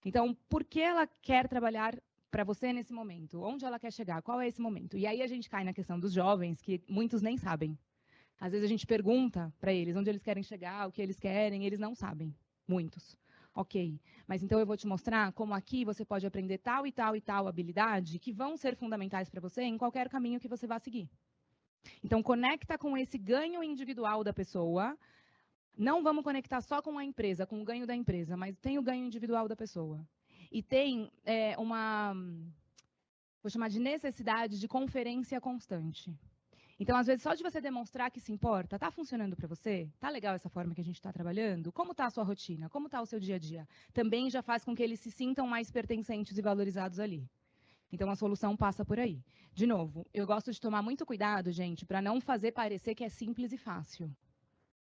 Então, por que ela quer trabalhar para você nesse momento? Onde ela quer chegar? Qual é esse momento? E aí a gente cai na questão dos jovens, que muitos nem sabem. Às vezes a gente pergunta para eles onde eles querem chegar, o que eles querem, e eles não sabem. Muitos. Ok, mas então eu vou te mostrar como aqui você pode aprender tal e tal e tal habilidade que vão ser fundamentais para você em qualquer caminho que você vá seguir. Então, conecta com esse ganho individual da pessoa. Não vamos conectar só com a empresa, com o ganho da empresa, mas tem o ganho individual da pessoa. E tem vou chamar de necessidade de conferência constante. Então, às vezes, só de você demonstrar que se importa, está funcionando para você? Está legal essa forma que a gente está trabalhando? Como está a sua rotina? Como está o seu dia a dia? Também já faz com que eles se sintam mais pertencentes e valorizados ali. Então, a solução passa por aí. De novo, eu gosto de tomar muito cuidado, gente, para não fazer parecer que é simples e fácil.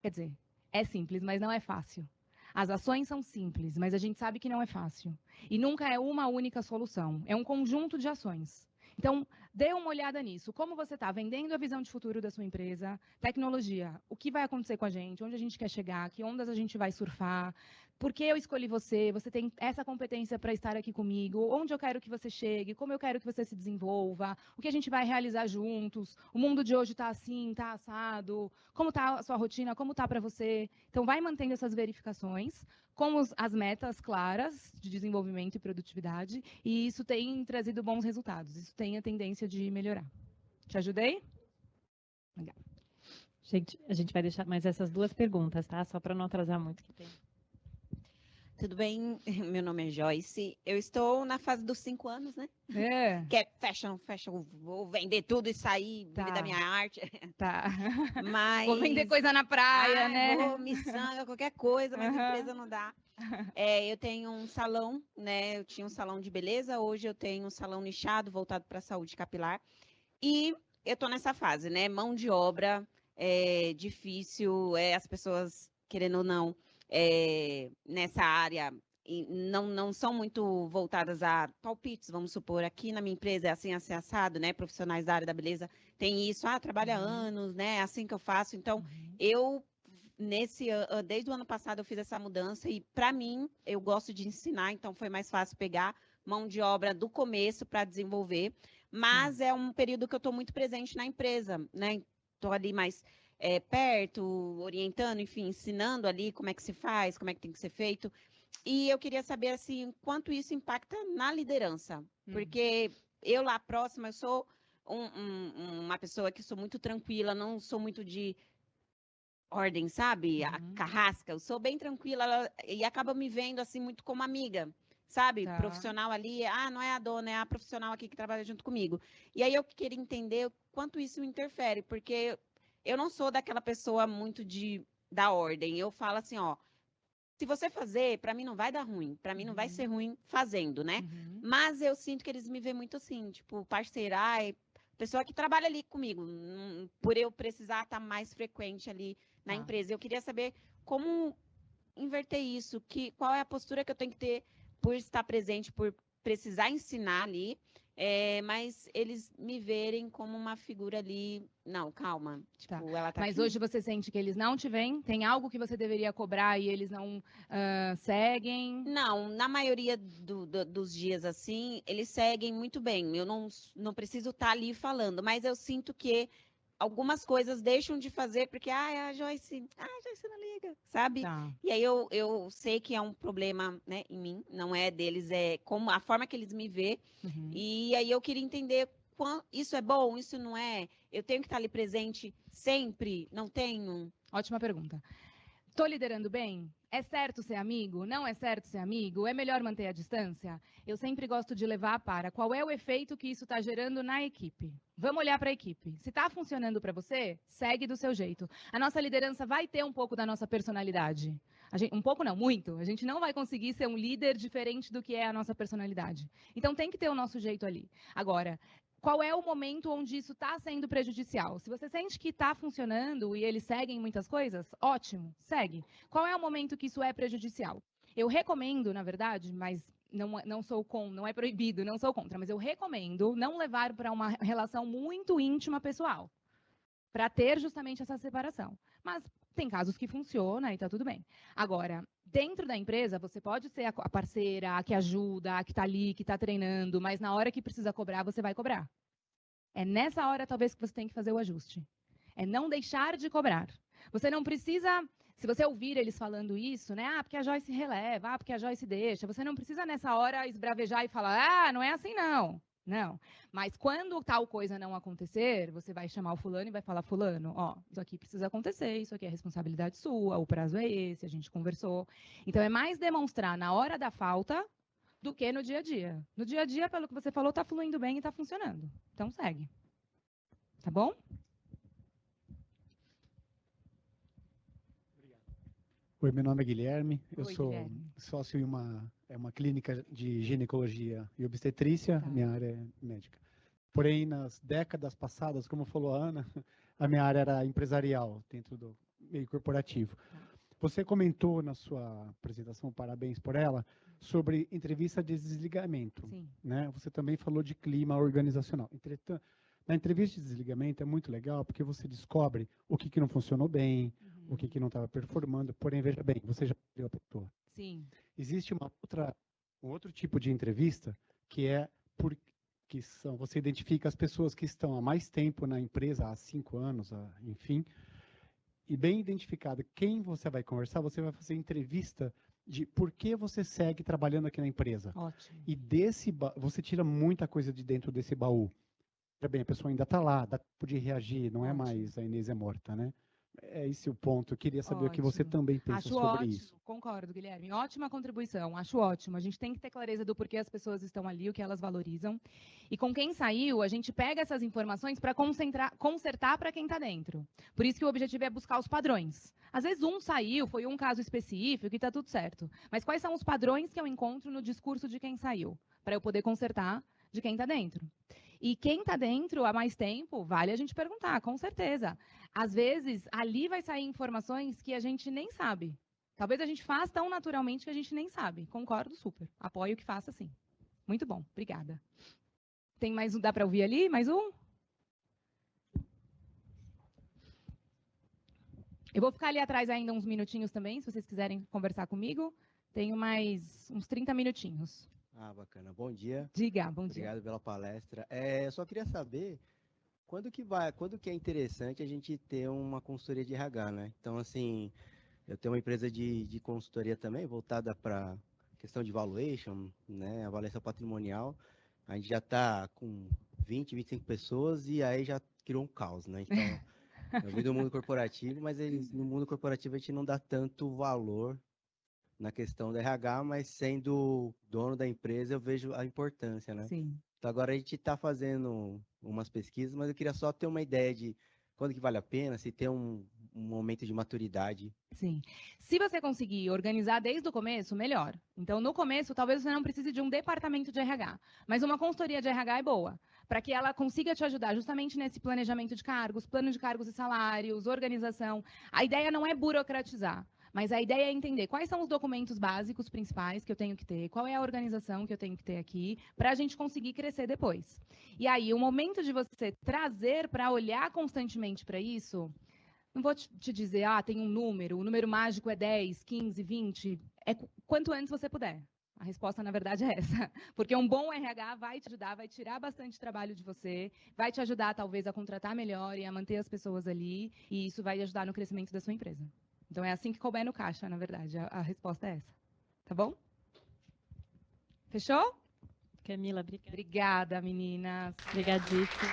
Quer dizer, é simples, mas não é fácil. As ações são simples, mas a gente sabe que não é fácil. E nunca é uma única solução. É um conjunto de ações. Então, dê uma olhada nisso. Como você está vendendo a visão de futuro da sua empresa? Tecnologia. O que vai acontecer com a gente? Onde a gente quer chegar? Que ondas a gente vai surfar? Por que eu escolhi você? Você tem essa competência para estar aqui comigo? Onde eu quero que você chegue? Como eu quero que você se desenvolva? O que a gente vai realizar juntos? O mundo de hoje está assim, está assado? Como está a sua rotina? Como está para você? Então, vai mantendo essas verificações com as metas claras de desenvolvimento e produtividade, e isso tem trazido bons resultados. Isso tem a tendência de melhorar. Te ajudei? Legal. Gente, a gente vai deixar mais essas 2 perguntas, tá? Só para não atrasar muito que tem. Tudo bem? Meu nome é Joyce. Eu estou na fase dos 5 anos, né? Que é fashion, vou vender tudo e sair, viver da minha arte. Tá. Mas... Vou vender coisa na praia, né? Vou, miçanga, qualquer coisa, mas empresa não dá. Eu tenho um salão, né? Eu tinha um salão de beleza, hoje eu tenho um salão nichado, voltado para a saúde capilar. E eu estou nessa fase, né? Mão de obra, difícil, as pessoas, querendo ou não, nessa área e não são muito voltadas a palpites, vamos supor, aqui na minha empresa é assim, assado, né? Profissionais da área da beleza tem isso, trabalha anos, né? É assim que eu faço. Então, eu desde o ano passado eu fiz essa mudança e para mim eu gosto de ensinar, então foi mais fácil pegar mão de obra do começo para desenvolver, mas é um período que eu estou muito presente na empresa, né? Estou ali mais perto, orientando, enfim, ensinando ali como é que se faz, como é que tem que ser feito. E eu queria saber, assim, quanto isso impacta na liderança. Porque eu lá próxima, eu sou uma pessoa que sou muito tranquila, não sou muito de ordem, sabe? A carrasca. Eu sou bem tranquila e acaba me vendo, assim, muito como amiga, sabe? Tá. Profissional ali, não é a dona, é a profissional aqui que trabalha junto comigo. E aí eu queria entender quanto isso interfere, porque eu não sou daquela pessoa muito da ordem. Eu falo assim, ó, se você fazer, para mim não vai dar ruim. Para mim não vai ser ruim fazendo, né? Mas eu sinto que eles me veem muito assim, tipo, parceira, pessoa que trabalha ali comigo, por eu precisar estar mais frequente ali na empresa. Eu queria saber como inverter isso, qual é a postura que eu tenho que ter por estar presente, por precisar ensinar ali, mas eles me verem como uma figura ali. Não, calma. Tipo, ela tá Mas aqui. hoje você sente que eles não te veem? Tem algo que você deveria cobrar e eles não seguem? Não, na maioria dos dias assim, eles seguem muito bem. Eu não preciso estar ali falando, mas eu sinto que algumas coisas deixam de fazer porque a Joyce não liga, sabe? Tá. E aí eu sei que é um problema, né, em mim, não é deles, é como a forma que eles me vê. E aí eu queria entender isso é bom, isso não é. Eu tenho que estar ali presente sempre, não tenho. Ótima pergunta. Tô liderando bem? É certo ser amigo? Não é certo ser amigo? É melhor manter a distância? Eu sempre gosto de levar para qual é o efeito que isso está gerando na equipe. Vamos olhar para a equipe. Se está funcionando para você, segue do seu jeito. A nossa liderança vai ter um pouco da nossa personalidade. Um pouco não, muito. A gente não vai conseguir ser um líder diferente do que é a nossa personalidade. Então tem que ter o nosso jeito ali. Agora, qual é o momento onde isso está sendo prejudicial? Se você sente que está funcionando e eles seguem muitas coisas, ótimo, segue. Qual é o momento que isso é prejudicial? Eu recomendo, na verdade, mas não é proibido, não sou contra, mas eu recomendo não levar para uma relação muito íntima pessoal, para ter justamente essa separação. Mas tem casos que funciona e está tudo bem. Agora, dentro da empresa, você pode ser a parceira, a que ajuda, a que está ali, que está treinando, mas na hora que precisa cobrar, você vai cobrar. É nessa hora, talvez, que você tem que fazer o ajuste. É não deixar de cobrar. Você não precisa, se você ouvir eles falando isso, né? Porque a Joyce releva, porque a Joyce deixa. Você não precisa, nessa hora, esbravejar e falar, não é assim, não. Não, mas quando tal coisa não acontecer, você vai chamar o fulano e vai falar, fulano, isso aqui precisa acontecer, isso aqui é responsabilidade sua, o prazo é esse, a gente conversou. Então, é mais demonstrar na hora da falta do que no dia a dia. No dia a dia, pelo que você falou, está fluindo bem e está funcionando. Então, segue. Tá bom? Oi, meu nome é Guilherme, eu Oi, sou Guilherme. sócio em uma clínica de ginecologia e obstetrícia, minha área é médica. Porém, nas décadas passadas, como falou a Ana, a minha área era empresarial, dentro do meio corporativo. Você comentou na sua apresentação, parabéns por ela, sobre entrevista de desligamento. Sim. Né? Você também falou de clima organizacional. Entretanto, na entrevista de desligamento é muito legal porque você descobre o que não funcionou bem, o que não estava performando. Porém, veja bem, você já deu a pessoa. Sim. Existe um outro tipo de entrevista que é você identifica as pessoas que estão há mais tempo na empresa, há 5 anos, enfim, e bem identificado quem você vai conversar, você vai fazer entrevista de por que você segue trabalhando aqui na empresa. Ótimo. E você tira muita coisa de dentro desse baú. Bem, a pessoa ainda está lá, dá tempo de reagir, não é mais a Inês é morta, né? É esse o ponto. Eu queria saber o que você também pensa sobre isso. Concordo, Guilherme. Ótima contribuição, acho ótimo. A gente tem que ter clareza do porquê as pessoas estão ali, o que elas valorizam. E com quem saiu, a gente pega essas informações para consertar para quem está dentro. Por isso que o objetivo é buscar os padrões. Às vezes um saiu, foi um caso específico e está tudo certo. Mas quais são os padrões que eu encontro no discurso de quem saiu? Para eu poder consertar de quem está dentro. E quem está dentro há mais tempo, vale a gente perguntar, com certeza. Às vezes, ali vai sair informações que a gente nem sabe. Talvez a gente faça tão naturalmente que a gente nem sabe. Concordo super. Apoio que faça sim. Muito bom. Obrigada. Tem mais um? Dá para ouvir ali? Mais um? Eu vou ficar ali atrás ainda uns minutinhos também, se vocês quiserem conversar comigo. Tenho mais uns 30 minutinhos. Ah, bacana. Bom dia. Diga, bom dia. Obrigado pela palestra. Eu só queria saber quando que é interessante a gente ter uma consultoria de RH, né? Então, assim, eu tenho uma empresa de consultoria também, voltada para questão de valuation, né? Avaliação patrimonial. A gente já está com 20, 25 pessoas e aí já criou um caos, né? Então, eu vim do mundo corporativo, mas no mundo corporativo a gente não dá tanto valor na questão do RH, mas sendo dono da empresa eu vejo a importância, né? Sim. Então agora a gente está fazendo umas pesquisas, mas eu queria só ter uma ideia de quando que vale a pena, se tem um momento de maturidade. Sim. Se você conseguir organizar desde o começo, melhor. Então, no começo, talvez você não precise de um departamento de RH, mas uma consultoria de RH é boa, para que ela consiga te ajudar justamente nesse planejamento de cargos, plano de cargos e salários, organização. A ideia não é burocratizar, mas a ideia é entender quais são os documentos básicos principais que eu tenho que ter, qual é a organização que eu tenho que ter aqui, para a gente conseguir crescer depois. E aí, o momento de você trazer para olhar constantemente para isso, não vou te dizer, tem um número, o número mágico é 10, 15, 20, é quanto antes você puder. A resposta, na verdade, é essa. Porque um bom RH vai te ajudar, vai tirar bastante trabalho de você, vai te ajudar, talvez, a contratar melhor e a manter as pessoas ali, e isso vai ajudar no crescimento da sua empresa. Então, é assim que couber no caixa, na verdade. A resposta é essa. Tá bom? Fechou? Camila, obrigada. Obrigada, meninas. Obrigadíssima.